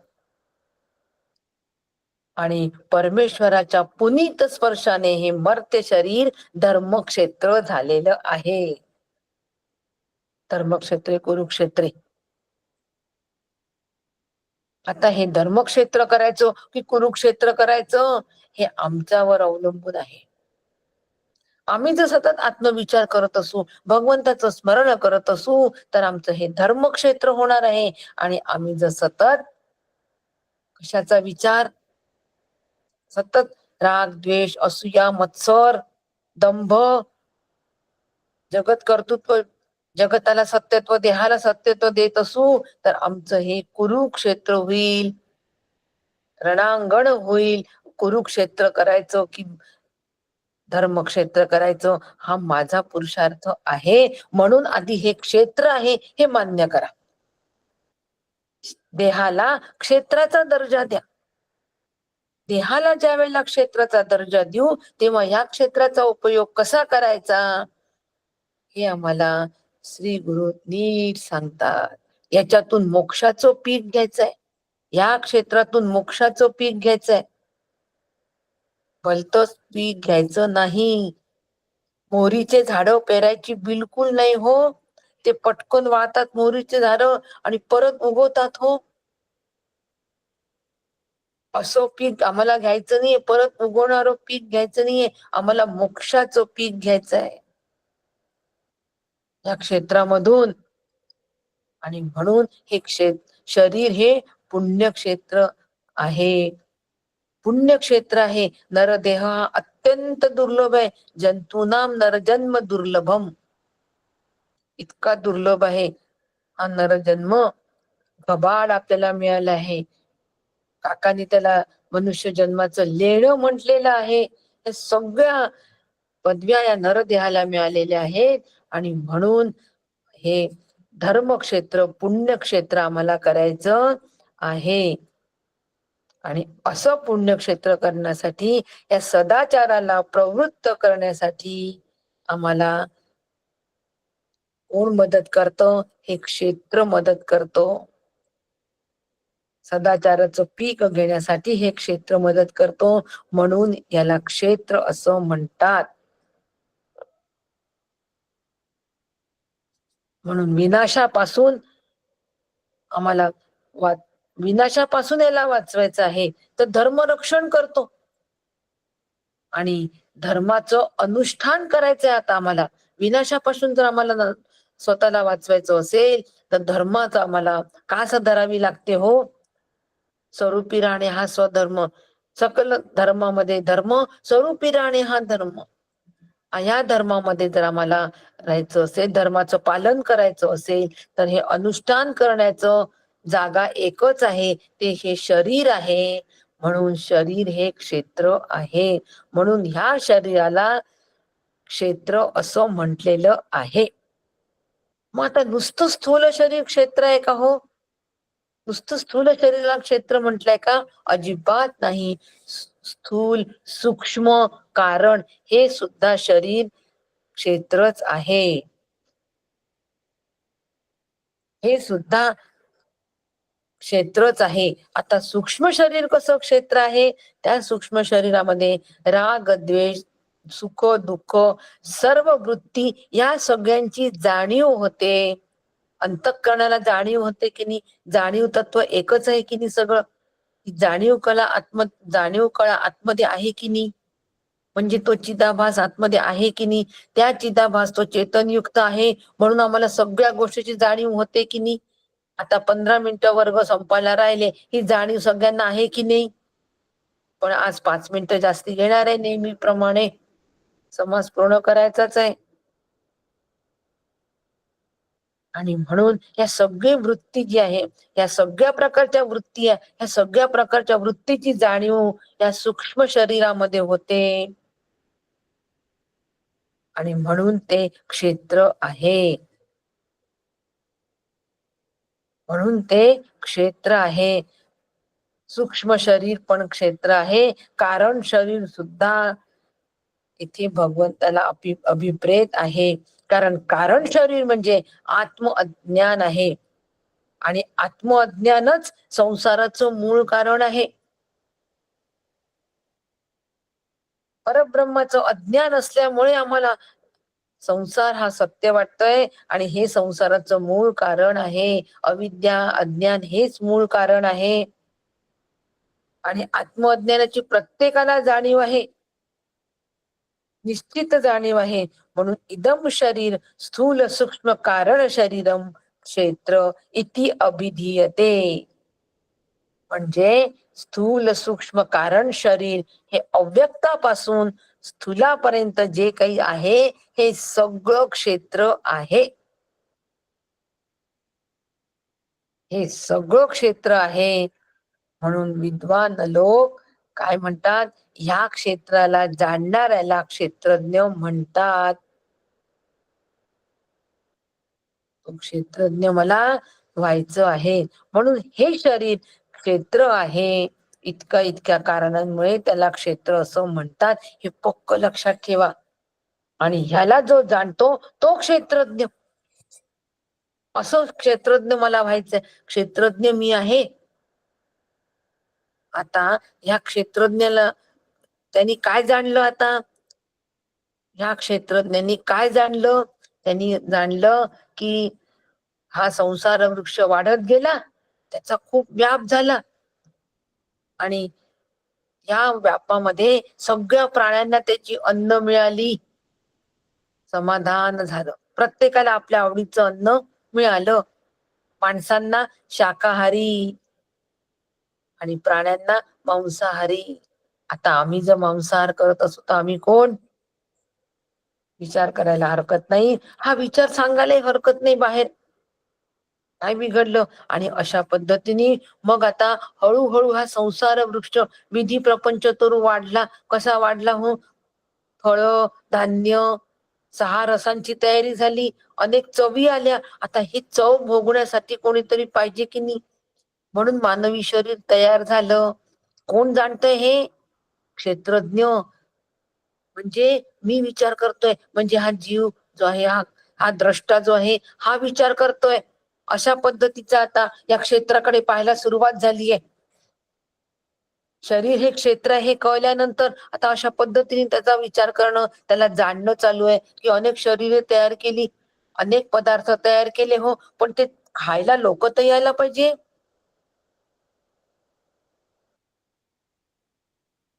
आणि परमेश्वराच्या पुनीत स्पर्शाने हे मर्त्य शरीर धर्मक्षेत्र झालेलं आहे. धर्मक्षेत्रे कुरुक्षेत्रे. आता हे धर्मक्षेत्र करायचं की कुरुक्षेत्र करायचं हे आमच्यावर अवलंबून आहे. आम्ही जर सतत आत्मविचार करत असू, भगवंताचं स्मरण करत असू, तर आमचं हे धर्मक्षेत्र होणार आहे. आणि आम्ही जर सतत कशाचा विचार, सतत राग द्वेष असूया मत्सर दंभ, जगत कर्तृत्व, जगताला सत्यत्व, देहाला सत्यत्व देत असू, तर आमचं हे कुरुक्षेत्र होईल, रणांगण होईल. कुरुक्षेत्र करायचं की धर्मक्षेत्र करायचं हा माझा पुरुषार्थ आहे. म्हणून आधी हे क्षेत्र आहे हे मान्य करा. देहाला क्षेत्राचा दर्जा द्या. देहाला ज्या वेळेला क्षेत्राचा दर्जा देऊ तेव्हा या क्षेत्राचा उपयोग कसा करायचा हे आम्हाला श्री गुरु नीट सांगतात. याच्यातून मोक्षाचं पीक घ्यायचंय, या क्षेत्रातून मोक्षाचं पीक घ्यायचंय, भलतंच पीक घ्यायचं नाही. मोहरीचे झाड पेरायची बिलकुल नाही हो. ते पटकन वाळतात मोहरीचे झाड आणि परत उगवतात हो. असं पीक आम्हाला घ्यायचं नाहीये, परत उगवणारं पीक घ्यायचं नाहीये. आम्हाला मोक्षाचं पीक घ्यायचंय या क्षेत्रामधून. आणि म्हणून हे शरीर हे पुण्यक्षेत्र आहे, पुण्यक्षेत्र आहे. नरदेह हा अत्यंत दुर्लभ आहे. जंतूनाम नरजन्म दुर्लभम, इतका दुर्लभ आहे हा नरजन्म. गबाड आपल्याला मिळाला आहे. काकांनी त्याला मनुष्य जन्माचं लेणं म्हटलेलं आहे. या सगळ्या पदव्या या नरदेहाला मिळालेल्या आहेत. आणि म्हणून हे धर्मक्षेत्र, पुण्यक्षेत्र आम्हाला करायचं आहे. आणि असं पुण्यक्षेत्र करण्यासाठी, या सदाचाराला प्रवृत्त करण्यासाठी आम्हाला कोण मदत करतं? हे क्षेत्र मदत करतो. सदाचाराचं पीक घेण्यासाठी हे क्षेत्र मदत करतो. म्हणून याला क्षेत्र असं म्हणतात. म्हणून विनाशापासून आम्हाला विनाशापासून याला वाचवायचं आहे तर धर्मरक्षण करतो. आणि धर्माचं अनुष्ठान करायचंय आता आम्हाला. विनाशापासून जर आम्हाला स्वतःला वाचवायचं असेल तर धर्माचं आम्हाला कास धरावी लागते हो. स्वरूपी राहणे हा स्वधर्म, सकल धर्मामध्ये धर्म, स्वरूपी राहणे हा धर्म. या धर्मामध्ये जर आम्हाला राहायचं असेल, धर्माचं पालन करायचं असेल, तर हे अनुष्ठान करण्याचं जागा एकच आहे, ते हे शरीर आहे. म्हणून शरीर हे क्षेत्र आहे. म्हणून ह्या शरीराला क्षेत्र असं म्हटलेलं आहे. मग आता नुसतं स्थूल शरीर क्षेत्र आहे का हो? नुसतं स्थूल शरीराला क्षेत्र म्हटलंय का? अजिबात नाही. स्थूल सूक्ष्म कारण हे सुद्धा शरीर क्षेत्रच आहे. हे सुद्धा क्षेत्रच आहे. आता सूक्ष्म शरीर कसं क्षेत्र आहे? त्या सूक्ष्म शरीरामध्ये राग द्वेष सुख दुःख सर्व वृत्ती या सगळ्यांची जाणीव होते. अंतःकरणाला जाणीव होते की नाही? जाणीव तत्व एकच आहे की नाही? सगळं जाणीव कळा आतमध्ये आहे की नाही? म्हणजे तो चिदाभास आतमध्ये आहे की नाही? त्या चिदाभास तो चेतनयुक्त आहे म्हणून आम्हाला सगळ्या गोष्टीची जाणीव होते की नाही? आता 15 मिनिटं वर्ग संपायला राहिले ही जाणीव सगळ्यांना आहे की नाही? पण आज 5 मिनिटं जास्ती घेणार आहे नेहमीप्रमाणे. समाज पूर्ण करायचाच आहे. आणि म्हणून या सगळी वृत्ती जी आहे, या सगळ्या प्रकारच्या वृत्ती आहे, या सगळ्या प्रकारच्या वृत्तीची जाणीव या सूक्ष्म शरीरामध्ये होते. आणि म्हणून ते क्षेत्र आहे. म्हणून ते क्षेत्र आहे. सूक्ष्म शरीर पण क्षेत्र आहे. कारण शरीर सुद्धा इथे भगवंताला अभिप्रेत आहे. कारण शरीर म्हणजे आत्म अज्ञान आहे. आणि आत्म अज्ञानच संसाराचं मूळ कारण आहे. परब्रह्माचं अज्ञान असल्यामुळे आम्हाला संसार हा सत्य वाटतोय आणि हे संसाराचं मूळ कारण आहे. अविद्या अज्ञान हेच मूळ कारण आहे. आणि आत्मअज्ञानाची प्रत्येकाला जाणीव आहे, निश्चित जाणीव आहे. म्हणून इदम शरीर स्थूल सूक्ष्म कारण शरीरम क्षेत्र इति अभिधीयते. म्हणजे स्थूल सूक्ष्म कारण शरीर हे अव्यक्तापासून स्थूलापर्यंत जे काही आहे हे सगळं क्षेत्र आहे. हे सगळं क्षेत्र आहे. म्हणून विद्वान लोक काय म्हणतात? ह्या क्षेत्राला जाणणाऱ्याला क्षेत्रज्ञ म्हणतात. तो क्षेत्रज्ञ मला व्हायचं आहे म्हणून हे शरीर क्षेत्र आहे. इतक्या कारणांमुळे त्याला क्षेत्र असं म्हणतात. हे पक्क लक्षात ठेवा. आणि ह्याला जो जाणतो तो क्षेत्रज्ञ. असं क्षेत्रज्ञ मला व्हायचंय. क्षेत्रज्ञ मी आहे. आता ह्या क्षेत्रज्ञाला त्यांनी काय जाणलं? आता ह्या क्षेत्रज्ञांनी काय जाणलं? त्यांनी जाणलं की हा संसार वृक्ष वाढत गेला, त्याचा खूप व्याप झाला आणि या व्यापामध्ये सगळ्या प्राण्यांना त्याची अन्न मिळाली, समाधान झालं. प्रत्येकाला आपल्या आवडीचं अन्न मिळालं. माणसांना शाकाहारी आणि प्राण्यांना मांसाहारी. आता आम्ही जर मांसाहार करत असू तर आम्ही कोण? विचार करायला हरकत नाही. हा विचार सांगायला हरकत नाही बाहेर. काय बिघडलं? आणि अशा पद्धतीने मग आता हळूहळू हा संसार वृक्ष विधी प्रपंच तरू वाढला. कसा वाढला हो? फळ धान्य 6 रसांची तयारी झाली. अनेक चवी आल्या. आता ही चव भोगण्यासाठी कोणीतरी पाहिजे की नाही? म्हणून मानवी शरीर तयार झालं. कोण जाणतंय हे? क्षेत्रज्ञ. म्हणजे मी विचार करतोय म्हणजे हा जीव जो आहे, हा द्रष्टा जो आहे हा विचार करतोय. अशा पद्धतीचा आता या क्षेत्राकडे पाहायला सुरुवात झालीय. शरीर हे क्षेत्र हे कळल्यानंतर आता अशा पद्धतीने त्याचा विचार करणं, त्याला जाणणं चालू आहे. की अनेक शरीरे तयार केली, अनेक पदार्थ तयार केले हो, पण ते खायला लोक तर यायला पाहिजे.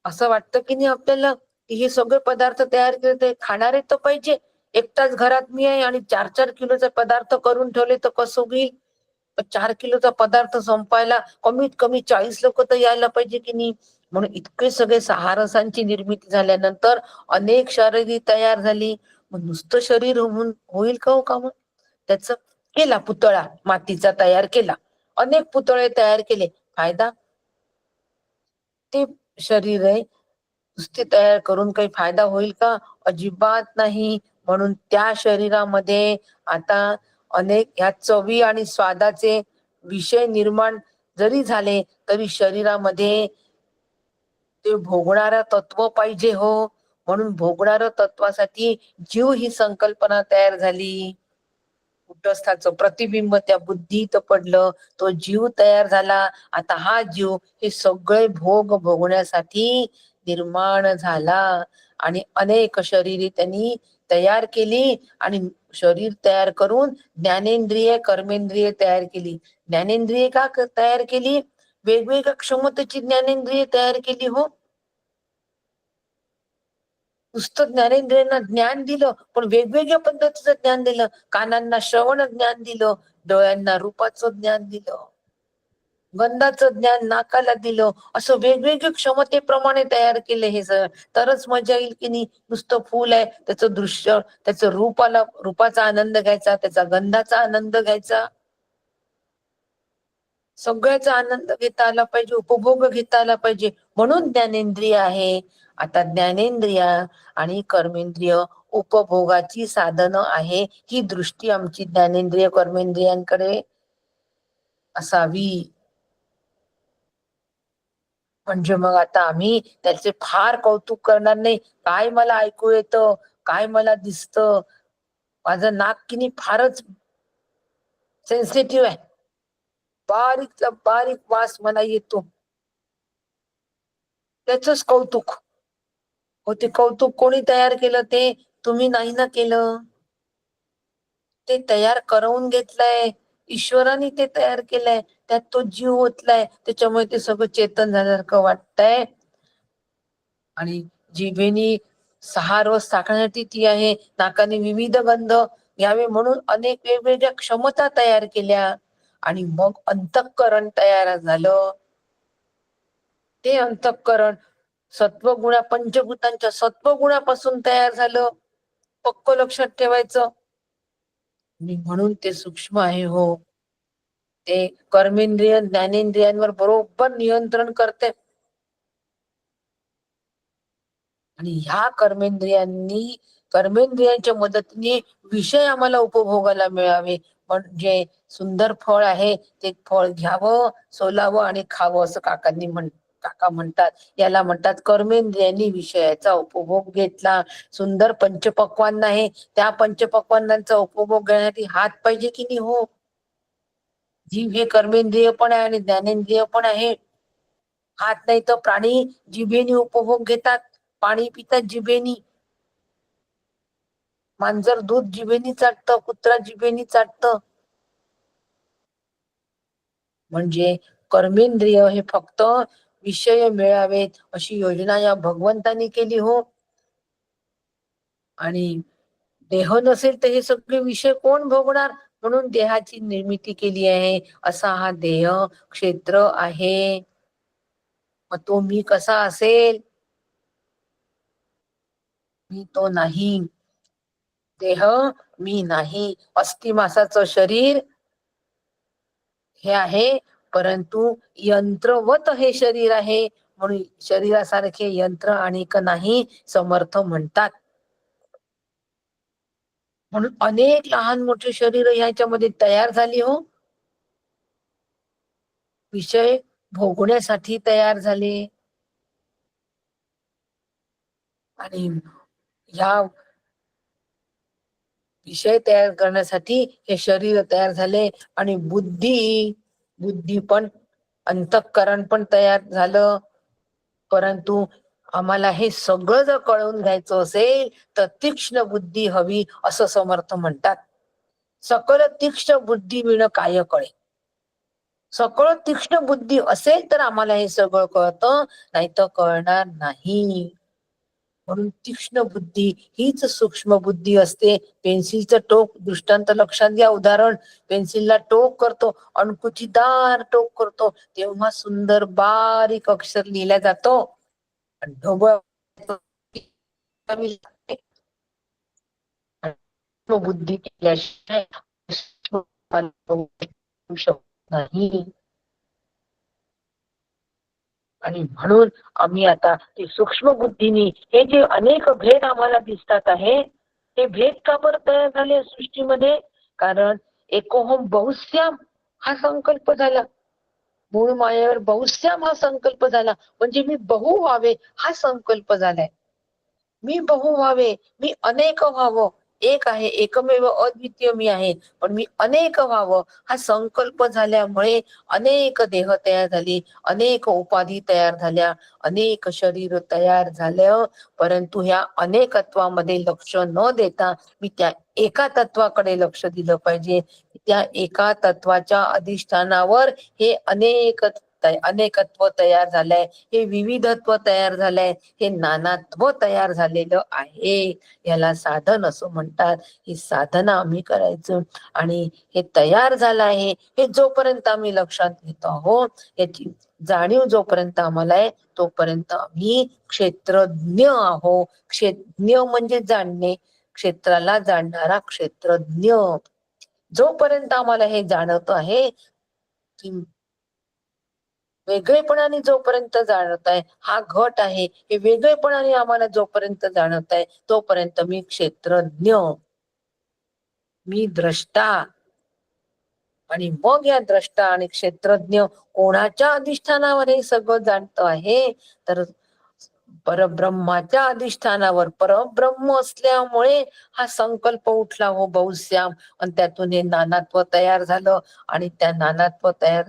असं वाटतं की नाही आपल्याला की हे सगळे पदार्थ तयार केले ते खाणारे तर पाहिजे. एकटाच घरात मी आहे आणि 4-4 किलोचे पदार्थ करून ठेवले तर कसं होईल? 4 किलोचा पदार्थ संपायला कमीत कमी 40 लोक तर यायला पाहिजे की नाही? म्हणून इतके सगळे 6 रसांची निर्मिती झाल्यानंतर अनेक शरीरे तयार झाली. मग नुसतं शरीर होईल का हो? का मग त्याच केला पुतळा मातीचा तयार केला, अनेक पुतळे तयार केले, फायदा? ते शरीर आहे नुसते तयार करून काही फायदा होईल का? अजिबात नाही. म्हणून त्या शरीरामध्ये आता अनेक ह्या चवी आणि स्वादाचे विषय निर्माण जरी झाले तरी शरीरामध्ये ते भोगणारं तत्व पाहिजे हो. म्हणून भोगणारं तत्वासाठी जीव ही संकल्पना तयार झाली. कुटस्थाचं प्रतिबिंब त्या बुद्धीत पडलं, तो जीव तयार झाला. आता हा जीव हे सगळे भोग भोगण्यासाठी निर्माण झाला आणि अनेक शरीरे त्यांनी तयार केली आणि शरीर तयार करून ज्ञानेंद्रिय कर्मेंद्रिय तयार केली. ज्ञानेंद्रिय का तयार केली? वेगवेगळ्या क्षमतेची ज्ञानेंद्रिय तयार केली हो. नुसतं ज्ञानेंद्रियांना ज्ञान दिलं, पण वेगवेगळ्या पद्धतीचं ज्ञान दिलं. कानांना श्रवण ज्ञान दिलं, डोळ्यांना रूपाचं ज्ञान दिलं, गंधाचं ज्ञान नाकाला दिलं. असं वेगवेगळ्या क्षमतेप्रमाणे तयार केले हे सगळं. तरच मजा येईल की नाही. नुसतं फुल आहे, त्याचं दृश्य, त्याचं रूपाचा आनंद घ्यायचा, त्याचा गंधाचा आनंद घ्यायचा, सगळ्याचा आनंद घेता आला पाहिजे, उपभोग घेता आला पाहिजे. म्हणून ज्ञानेंद्रिय आहे. आता ज्ञानेंद्रिय आणि कर्मेंद्रिय उपभोगाची साधनं आहे. ही दृष्टी आमची ज्ञानेंद्रिय कर्मेंद्रियांकडे असावी. म्हणजे मग आता आम्ही त्याचे फार कौतुक करणार नाही. काय मला ऐकू येतं, काय मला दिसतं, माझं नाक किनी फारच सेन्सिटिव्ह आहे, बारीक बारीक वास मला येतो, त्याच कौतुक हो. ते कौतुक कोणी तयार केलं? ते तुम्ही नाही ना केलं, ते तयार करवून घेतलंय ईश्वराने, ते तयार केलंय. त्यात तो जीव ओतलाय, त्याच्यामुळे ते सगळं चेतन झाल्यासारखं वाटतंय. आणि जिभेनी 6 रस टाकण्यासाठी ती आहे, नाकाने विविध गंध घ्यावे म्हणून अनेक वेगवेगळ्या क्षमता तयार केल्या. आणि मग अंतःकरण तयार झालं. ते अंतःकरण सत्वगुणा पंचभूतांच्या सत्वगुणापासून तयार झालं. पक्क लक्षात ठेवायचं. म्हणून ते सूक्ष्म आहे हो. ते कर्मेंद्रिय ज्ञानेंद्रियांवर बरोबर नियंत्रण करते. आणि ह्या कर्मेंद्रियांच्या मदतीने विषय आम्हाला उपभोगायला मिळावे. म्हणजे सुंदर फळ आहे, ते फळ घ्यावं, सोलावं आणि खावं, असं काका म्हणतात. याला म्हणतात कर्मेंद्रियांनी विषयाचा उपभोग घेतला. सुंदर पंचपक्वान्न आहे, त्या पंचपक्वान्नांचा उपभोग घेण्यासाठी हात पाहिजे की नाही हो. जीव हे कर्मेंद्रिय पण आहे आणि ज्ञानेंद्रिय पण आहे. हात नाही तर प्राणी जिभेने उपभोग घेतात, पाणी पितात जिभेनी, मांजर दूध जिभेनी चाटतं, कुत्रा जिभेनी चाटतं. म्हणजे कर्मेंद्रिय हे फक्त विषय मिळावेत अशी योजना या भगवंतानी केली हो. आणि देह नसेल तर हे सगळे विषय कोण भोगणार? म्हणून देहाची निर्मिती केली आहे. असा हा देह क्षेत्र आहे. मग तो मी कसा असेल? मी तो नाही. देह मी नाही. अस्थिमासाचं शरीर हे आहे, परंतु यंत्रवत हे शरीर आहे. म्हणून शरीरासारखे यंत्र अनेक नाही, समर्थ म्हणतात. म्हणून अनेक लहान मोठे शरीर ह्याच्यामध्ये तयार झाली हो. विषय भोगण्यासाठी तयार झाले. आणि ह्या विषय तयार करण्यासाठी हे शरीर तयार झाले. आणि बुद्धी पण, अंतःकरण पण तयार झालं. परंतु आम्हाला हे सगळं जर कळून घ्यायचं असेल तर तीक्ष्ण बुद्धी हवी, असं समर्थ म्हणतात. सकळ तीक्ष्ण बुद्धी विण काय कळे. सकळ तीक्ष्ण बुद्धी असेल तर आम्हाला हे सगळं कळतं, नाही तर कळणार नाही. म्हणून तीक्ष्ण बुद्धी हीच सूक्ष्म बुद्धी असते. पेन्सिलचं टोक दृष्टांत लक्षात घ्या. उदाहरण, पेन्सिलला टोक करतो, अणकुचीदार टोक करतो, तेव्हा सुंदर बारीक अक्षर लिहिला जातो. ढोबळ बुद्धी केल्याशिवाय नाही. आणि म्हणून आम्ही आता ती सूक्ष्म बुद्धीनी हे जे अनेक भेद आम्हाला दिसतात आहे, ते भेद का बरं तयार झाले सृष्टीमध्ये? कारण एकोहम बहुश्याम हा संकल्प झाला. मूळ मायेवर बहुश्याम हा संकल्प झाला. म्हणजे मी बहु व्हावे हा संकल्प झालाय. मी बहु व्हावे, मी अनेक व्हावं. एक आहे, एकमेव अद्वितीय मी आहे, पण मी अनेक व्हावं हा संकल्प झाल्यामुळे अनेक देह तयार झाली, अनेक उपाधी तयार झाल्या, अनेक शरीर तयार झालं. परंतु ह्या अनेकत्वामध्ये लक्ष न देता मी त्या एका तत्वाकडे लक्ष दिलं पाहिजे. त्या एका तत्वाच्या अधिष्ठानावर हे अनेकत्व तयार झालंय, हे विविधत्व तयार झालंय, हे नानात्व तयार झालेलं आहे. याला साधन असं म्हणतात. ही साधना आम्ही करायचं. आणि हे तयार झालं आहे हे जोपर्यंत आम्ही लक्षात घेतो आहोत, याची जाणीव जोपर्यंत आम्हाला आहे, तोपर्यंत आम्ही क्षेत्रज्ञ आहोत. क्षेत्रज्ञ म्हणजे जाणणे, क्षेत्राला जाणणारा क्षेत्रज्ञ. जोपर्यंत आम्हाला हे जाणवत आहे की वेगळेपणाने जोपर्यंत जाणवत आहे, हा घट आहे, हे वेगळेपणाने आम्हाला जोपर्यंत जाणवत आहे, तोपर्यंत मी क्षेत्रज्ञ, मी द्रष्टा. आणि मग या द्रष्टा आणि क्षेत्रज्ञ कोणाच्या अधिष्ठानावर हे सगळं जाणतं आहे, तर परब्रह्माच्या अधिष्ठानावर. परब्रह्म असल्यामुळे हा संकल्प उठला हो बहुश्याम, आणि त्यातून हे नानात्व तयार झालं. आणि त्या नानात्व तयार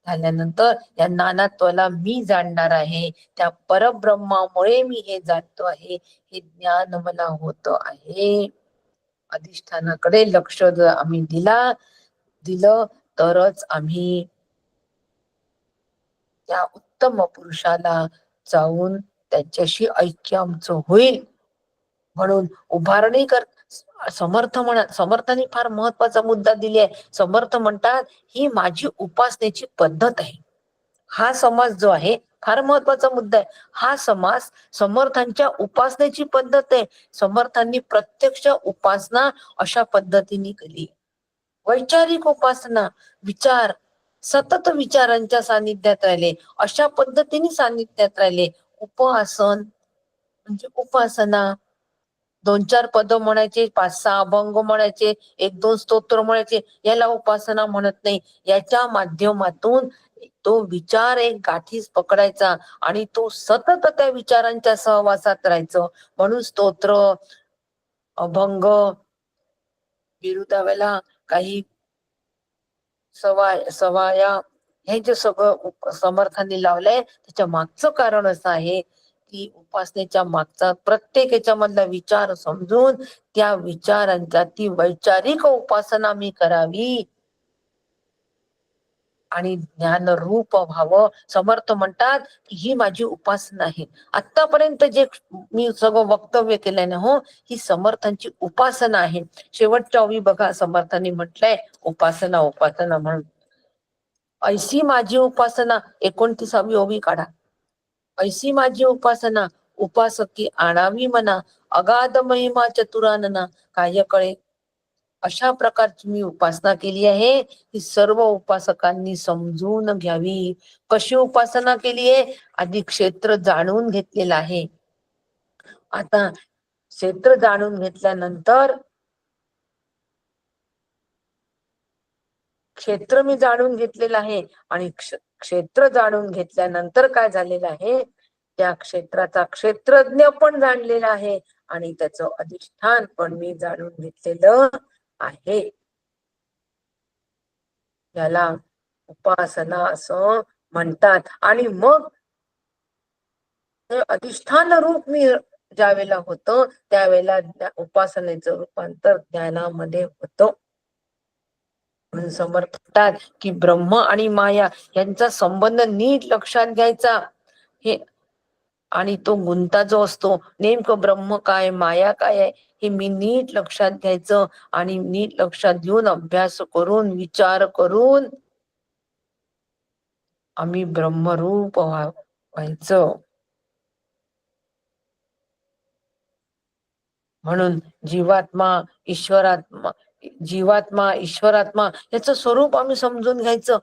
झाल्यानंतर या नानात्वाला मी जाणणार आहे, त्या परब्रह्मामुळे मी हे जाणतो आहे, हे ज्ञान मला होत आहे. अधिष्ठानाकडे लक्ष जर आम्ही दिलं तरच आम्ही त्या उत्तम पुरुषाला जाऊन त्याच्याशी ऐक्य आमचं होईल. म्हणून उभारणी समर्थांनी फार महत्वाचा मुद्दा दिले आहे. समर्थ म्हणतात ही माझी उपासनेची पद्धत आहे. हा समाज जो आहे फार महत्वाचा मुद्दा आहे. हा समाज समर्थांच्या उपासनेची पद्धत आहे. समर्थांनी प्रत्यक्ष उपासना अशा पद्धतीने केली. वैचारिक उपासना, विचार, सतत विचारांच्या सानिध्यात राहिले, अशा पद्धतीने सानिध्यात राहिले. उपआसन म्हणजे उपासना, 2-4 पद म्हणायचे, 5-6 अभंग म्हणायचे, 1-2 स्तोत्र म्हणायचे, याला उपासना म्हणत नाही. याच्या माध्यमातून तो विचार एक गाठीस पकडायचा आणि तो सतत त्या विचारांच्या सहवासात राहायचं. म्हणून स्तोत्र, अभंग, बिरुदावेला, काही सवाया, हे जे सगळं समर्थांनी लावलंय, त्याच्या मागचं कारण असं आहे की उपासनेच्या मागचा प्रत्येक याच्यामधला विचार समजून त्या विचारांचा ती वैचारिक उपासना मी करावी आणि ज्ञान रूप व्हावं. समर्थ म्हणतात की ही माझी उपासना आहे. आतापर्यंत जे मी सगळं वक्तव्य केलंय ना, हो, ही समर्थांची उपासना आहे. शेवटच्या ओवी बघा, समर्थांनी म्हटलंय उपासना उपासना म्हणून. ऐसी माझी उपासना, 29वी ओवी काढा. ऐसी माझी उपासना, उपासकी आणावी मना, अगाध महिमा चतुरानना काय कळे. अशा प्रकारची मी उपासना केली आहे, ही सर्व उपासकांनी समजून घ्यावी. कशी उपासना केली आहे? आधी क्षेत्र जाणून घेतलेलं आहे. आता क्षेत्र जाणून घेतल्यानंतर क्षेत्र मी जाणून घेतलेलं आहे आणि क्षेत्र जाणून घेतल्यानंतर काय झालेलं आहे, त्या क्षेत्राचा क्षेत्रज्ञ पण जाणलेला आहे आणि त्याचं अधिष्ठान पण मी जाणून घेतलेलं आहे. याला उपासना असं म्हणतात. आणि मग ते अधिष्ठान रूप मी ज्यावेळेला होतं, त्यावेळेला उपासनेचं रूपांतर ज्ञानामध्ये होतं. म्हणून समर्थ म्हणतात की ब्रह्म आणि माया यांचा संबंध नीट लक्षात घ्यायचा. हे आणि तो गुंता जो असतो, नेमकं ब्रह्म काय माया काय आहे हे मी नीट लक्षात घ्यायचं आणि नीट लक्षात घेऊन अभ्यास करून विचार करून आम्ही ब्रह्मरूप व्हायचं. म्हणून जीवात्मा ईश्वरात्मा याचं स्वरूप आम्ही समजून घ्यायचं.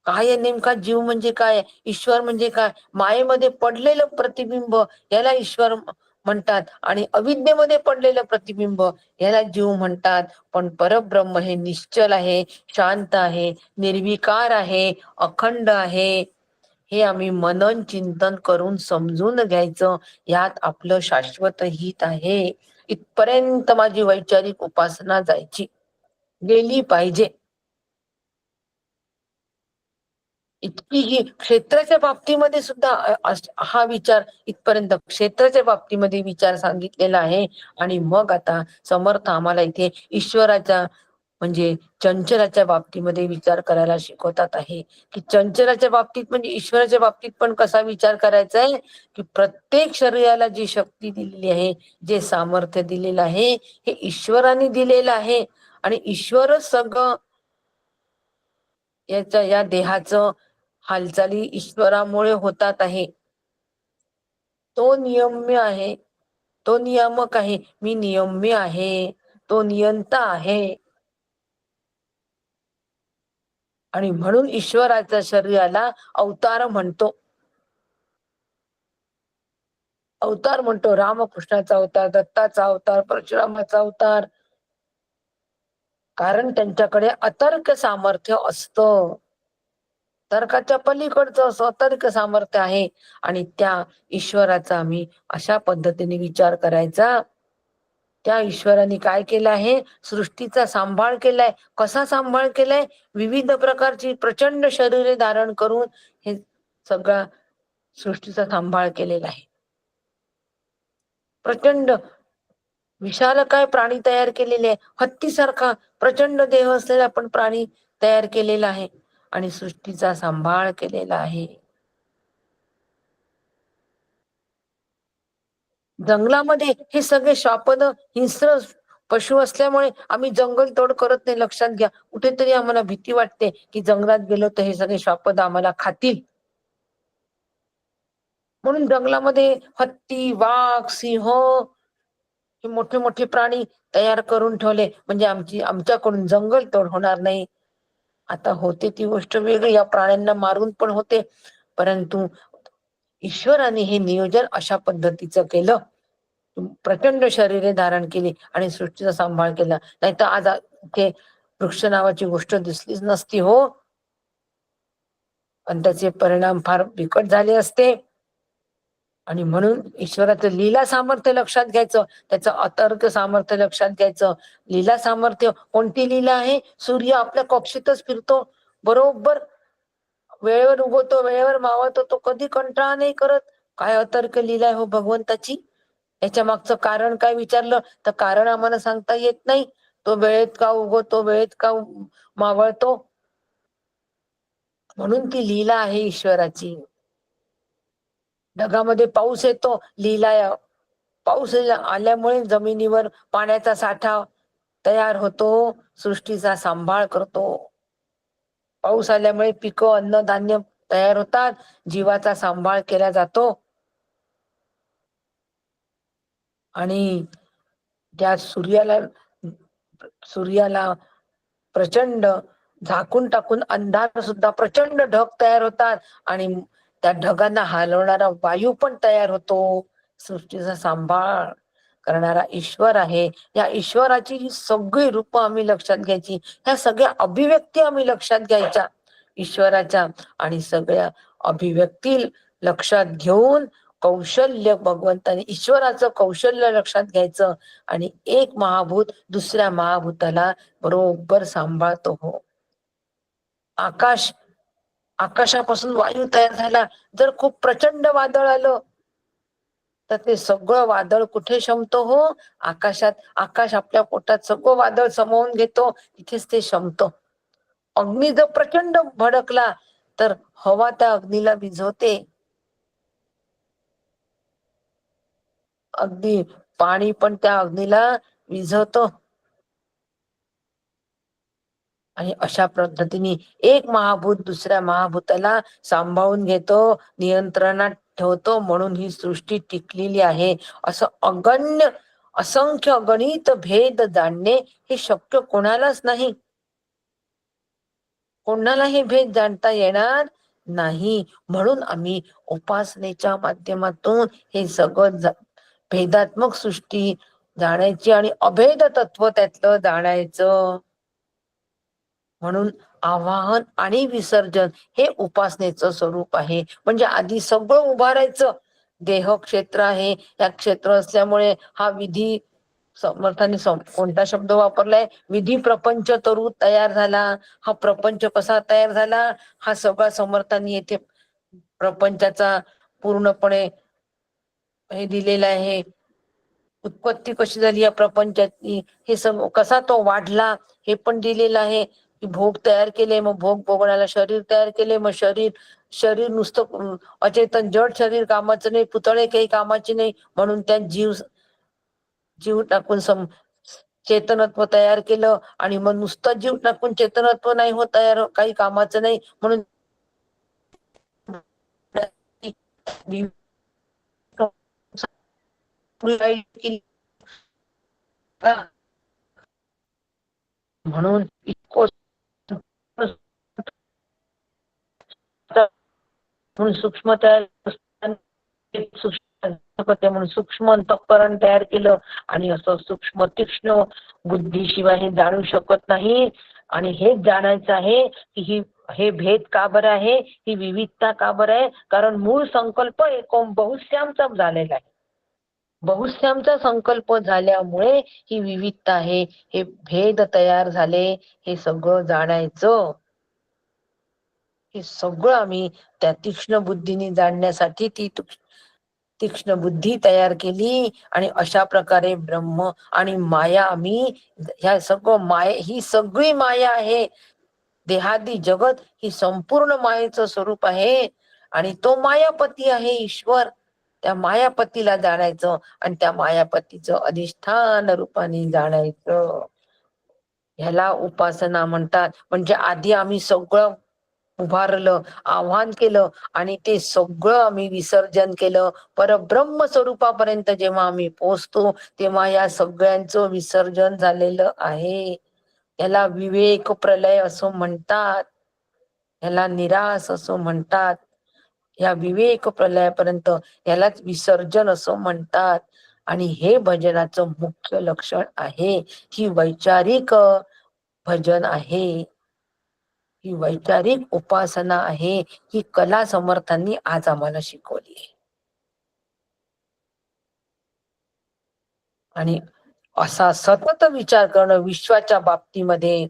काय नेमका जीव म्हणजे काय, ईश्वर म्हणजे काय, मायेमध्ये पडलेलं प्रतिबिंब, याला ईश्वर म्हणतात आणि अविद्येमध्ये पडलेलं प्रतिबिंब याला जीव म्हणतात. पण परब्रह्म हे निश्चल आहे, शांत आहे, निर्विकार आहे, अखंड आहे. हे आम्ही मनन चिंतन करून समजून घ्यायचं. यात आपलं शाश्वत हित आहे. इथपर्यंत माझी वैचारिक उपासना जायची, गेली पाहिजे. इतकी ही क्षेत्राच्या बाबतीमध्ये सुद्धा हा विचार इथपर्यंत क्षेत्राच्या बाबतीमध्ये विचार सांगितलेला आहे. आणि मग आता समर्थ आम्हाला इथे ईश्वराच्या म्हणजे चंचलाच्या बाबतीमध्ये विचार करायला शिकवतात आहे. की चंचलाच्या बाबतीत म्हणजे ईश्वराच्या बाबतीत पण कसा विचार करायचा आहे, की प्रत्येक शरीराला जी शक्ती दिलेली आहे, जे सामर्थ्य दिलेलं आहे, हे ईश्वराने दिलेलं आहे. आणि ईश्वरच सगळं या देहाचं हालचाली ईश्वरामुळे होतात आहे. तो नियम्य आहे, तो नियामक आहे. मी नियम्य आहे, तो नियंता आहे. आणि म्हणून ईश्वराच्या शरीराला अवतार म्हणतो. अवतार म्हणतो, रामकृष्णाचा अवतार, दत्ताचा अवतार, परशुरामाचा अवतार. कारण त्यांच्याकडे अतर्क सामर्थ्य असतं, तर्काच्या पलीकडचं असं अतर्क सामर्थ्य आहे. आणि त्या ईश्वराचा आम्ही अशा पद्धतीने विचार करायचा. त्या ईश्वराने काय केलं आहे, सृष्टीचा सांभाळ केलाय. कसा सांभाळ केलाय, विविध प्रकारची प्रचंड शरीरे धारण करून हे सगळा सृष्टीचा सांभाळ केलेला आहे. प्रचंड विशाल काय प्राणी तयार केलेले आहे. हत्तीसारखा प्रचंड देह असलेला पण प्राणी तयार केलेला आहे आणि सृष्टीचा सांभाळ केलेला आहे. जंगलामध्ये हे सगळे श्वापद हिंस्र पशु असल्यामुळे आम्ही जंगल तोड करत नाही. लक्षात घ्या, कुठेतरी आम्हाला भीती वाटते की जंगलात गेलो तर हे सगळे श्वापद आम्हाला खातील. म्हणून जंगलामध्ये हत्ती, वाघ, सिंह हे मोठे मोठे प्राणी तयार करून ठेवले, म्हणजे आमच्याकडून जंगल तोड होणार नाही. आता होते ती गोष्ट वेगळी, या प्राण्यांना मारून पण होते, परंतु ईश्वराने हे नियोजन अशा पद्धतीचं केलं. प्रचंड शरीरे धारण केली आणि सृष्टीचा सांभाळ केला. नाही तर आज इथे वृक्ष नावाची गोष्ट दिसलीच नसती हो. पण त्याचे परिणाम फार बिकट झाले असते. आणि म्हणून ईश्वराचं लीला सामर्थ्य लक्षात घ्यायचं, त्याचं अतर्क सामर्थ्य लक्षात घ्यायचं. लीला सामर्थ्य कोणती लीला आहे, सूर्य आपल्या कक्षेतच फिरतो, बरोबर वेळेवर उगवतो, वेळेवर मावळतो, तो कधी कंटाळा नाही करत. काय अतर्क लीला आहे हो भगवंताची. याच्या मागचं कारण काय विचारलं तर कारण आम्हाला सांगता येत नाही. तो वेळेत का उगवतो, वेळेत का मावळतो, म्हणून ती लीला आहे ईश्वराची. ढगामध्ये पाऊस येतो, लीला पाऊस आल्यामुळे जमिनीवर पाण्याचा साठा तयार होतो, सृष्टीचा सांभाळ करतो. पाऊस आल्यामुळे पिकं, अन्नधान्य तयार होतात, जीवाचा सांभाळ केला जातो. आणि त्या सूर्याला प्रचंड झाकून टाकून अंधार सुद्धा प्रचंड ढग तयार होतात आणि त्या ढगांना हलवणारा वायू पण तयार होतो. सृष्टीचा सांभाळ करणारा ईश्वर आहे. या ईश्वराची ही सगळी रूप आम्ही लक्षात घ्यायची, ह्या सगळ्या अभिव्यक्ती आम्ही लक्षात घ्यायच्या ईश्वराच्या. आणि सगळ्या अभिव्यक्ती लक्षात घेऊन कौशल्य, भगवंताने ईश्वराचं कौशल्य लक्षात घ्यायचं. आणि एक महाभूत दुसऱ्या महाभूताला बरोबर सांभाळतो हो. आकाशापासून वायू तयार झाला, जर खूप प्रचंड वादळ आलं तर ते सगळं वादळ कुठे शमतो हो, आकाशात. आकाश आपल्या पोटात सगळं वादळ समावून घेतो, तिथेच ते शमतो. अग्नी जर प्रचंड भडकला तर हवा त्या अग्नीला विझवते. अगदी पाणी पण त्या अग्नीला विझवतो. आणि अशा पद्धतीने एक महाभूत दुसऱ्या महाभूताला सांभाळून घेतो, नियंत्रणात ठेवतो, म्हणून ही सृष्टी टिकलेली आहे. असं अगण्य असंख्य अगणित भेद जाणणे हे शक्य कोणालाच नाही. कोणाला हे भेद जाणता येणार नाही. म्हणून आम्ही उपासनेच्या माध्यमातून हे सगळं भेदात्मक सृष्टी जाणायची आणि अभेद तत्व त्यातलं जाणायचं. म्हणून आवाहन आणि विसर्जन हे उपासनेचं स्वरूप आहे. म्हणजे आधी सगळं उभारायचं. देह क्षेत्र आहे, या क्षेत्र असल्यामुळे हा विधी समर्थाने कोणता शब्द वापरलाय? विधी प्रपंच तरू तयार झाला. हा प्रपंच कसा तयार झाला? हा सगळा समर्थांनी येथे प्रपंचाचा पूर्णपणे हे दिलेलं आहे. उत्पत्ती कशी झाली या प्रपंचाची, हे सगळं कसा तो वाढला हे पण दिलेलं आहे. की भोग तयार केले, मग भोग भोगण्याला शरीर तयार केले, मग शरीर नुसतं अचेतन जड शरीर कामाचं नाही, पुतळे काही कामाचे नाही, म्हणून त्यात जीव टाकून चेतनत्व तयार केलं. आणि मग नुसतं जीव टाकून चेतनत्व नाही होत तयार, काही कामाचं नाही, म्हणून म्हणून इतकं सूक्ष्म तयार म्हणून सूक्ष्म अंतःकरण तयार केलं. आणि असं सूक्ष्म तीक्ष्ण बुद्धीशिवाय हे जाणू शकत नाही. आणि हेच जाणायचं आहे की हे भेद का बरं आहे, ही विविधता का बरं आहे? कारण मूळ संकल्प एकोम बहुश्यामचा झालेला आहे. बहुश्यामचा संकल्प झाल्यामुळे ही विविधता आहे, हे भेद तयार झाले. हे सगळं जाणायचं. हे सगळं आम्ही त्या तीक्ष्ण बुद्धीने जाणण्यासाठी ती तीक्ष्ण बुद्धी तयार केली. आणि अशा प्रकारे ब्रह्म आणि माया, आम्ही ह्या सगळं ही सगळी माया आहे. देहादी जगत ही संपूर्ण मायेचं स्वरूप आहे. आणि तो मायापती आहे ईश्वर. त्या मायापतीला जाणायचं आणि त्या मायापतीचं अधिष्ठान रूपाने जाणायचं. ह्याला उपासना म्हणतात. म्हणजे आधी आम्ही सगळं उभारलं, आव्हान केलं, आणि ते सगळं आम्ही विसर्जन केलं. परब्रह्म स्वरूपापर्यंत जेव्हा आम्ही पोहोचतो तेव्हा या सगळ्यांचं विसर्जन झालेलं आहे. याला विवेक प्रलय असं म्हणतात, याला निराश असं म्हणतात. या विवेक प्रलयापर्यंत यालाच विसर्जन असं म्हणतात. आणि हे भजनाचं मुख्य लक्षण आहे. ही वैचारिक भजन आहे, ही वैचारिक उपासना आहे. ही कला समर्थांनी आज आम्हाला शिकवली आहे. आणि असा सतत विचार करणं विश्वाच्या बाबतीमध्ये,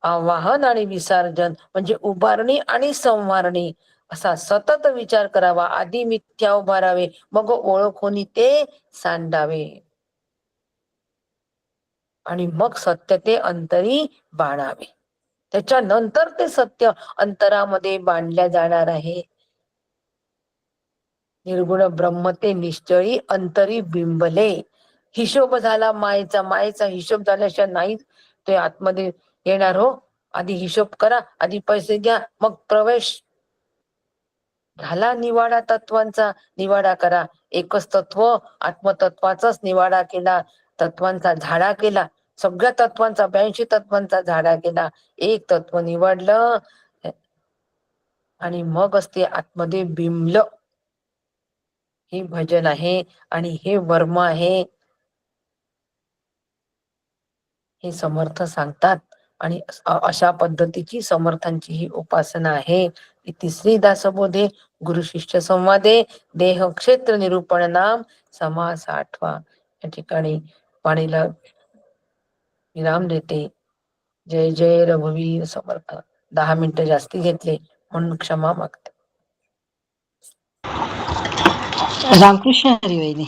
आवाहन आणि विसर्जन म्हणजे उभारणी आणि संवारणी, असा सतत विचार करावा. आधी मिथ्या उभारावे, मग ओळख होणी ते सांडावे, आणि मग सत्य ते अंतरी बाणावे. त्याच्यानंतर ते सत्य अंतरामध्ये बांधल्या जाणार आहे. निर्गुण ब्रह्म ते निश्चयी अंतरी बिंबले. हिशोब झाला मायेचा हिशोब झाल्याशिवाय नाही ते आतमध्ये येणार. हो, आधी हिशोब करा, आधी पैसे घ्या, मग प्रवेश झाला. निवाडा तत्वांचा निवाडा करा. एकच तत्व आत्मतत्वाचाच निवाडा केला, तत्वांचा झाडा केला, सगळ्या तत्वांचा 82 तत्वांचा झाडा केला. एक तत्व निवडलं आणि मग असते आतमध्ये बिंबलं. हे भजन आहे आणि हे वर्म आहे, हे समर्थ सांगतात. आणि अशा पद्धतीची समर्थांची ही उपासना आहे. तिसरी दासबोधे गुरु शिष्य संवादे देह क्षेत्र निरूपण नाम समास 8वा. या ठिकाणी वाणीला विराम देते. जय जय रघुवीर समर्थ. 10 मिनिटं जास्ती घेतले म्हणून क्षमा मागते. रामकृष्ण हरी वहिनी.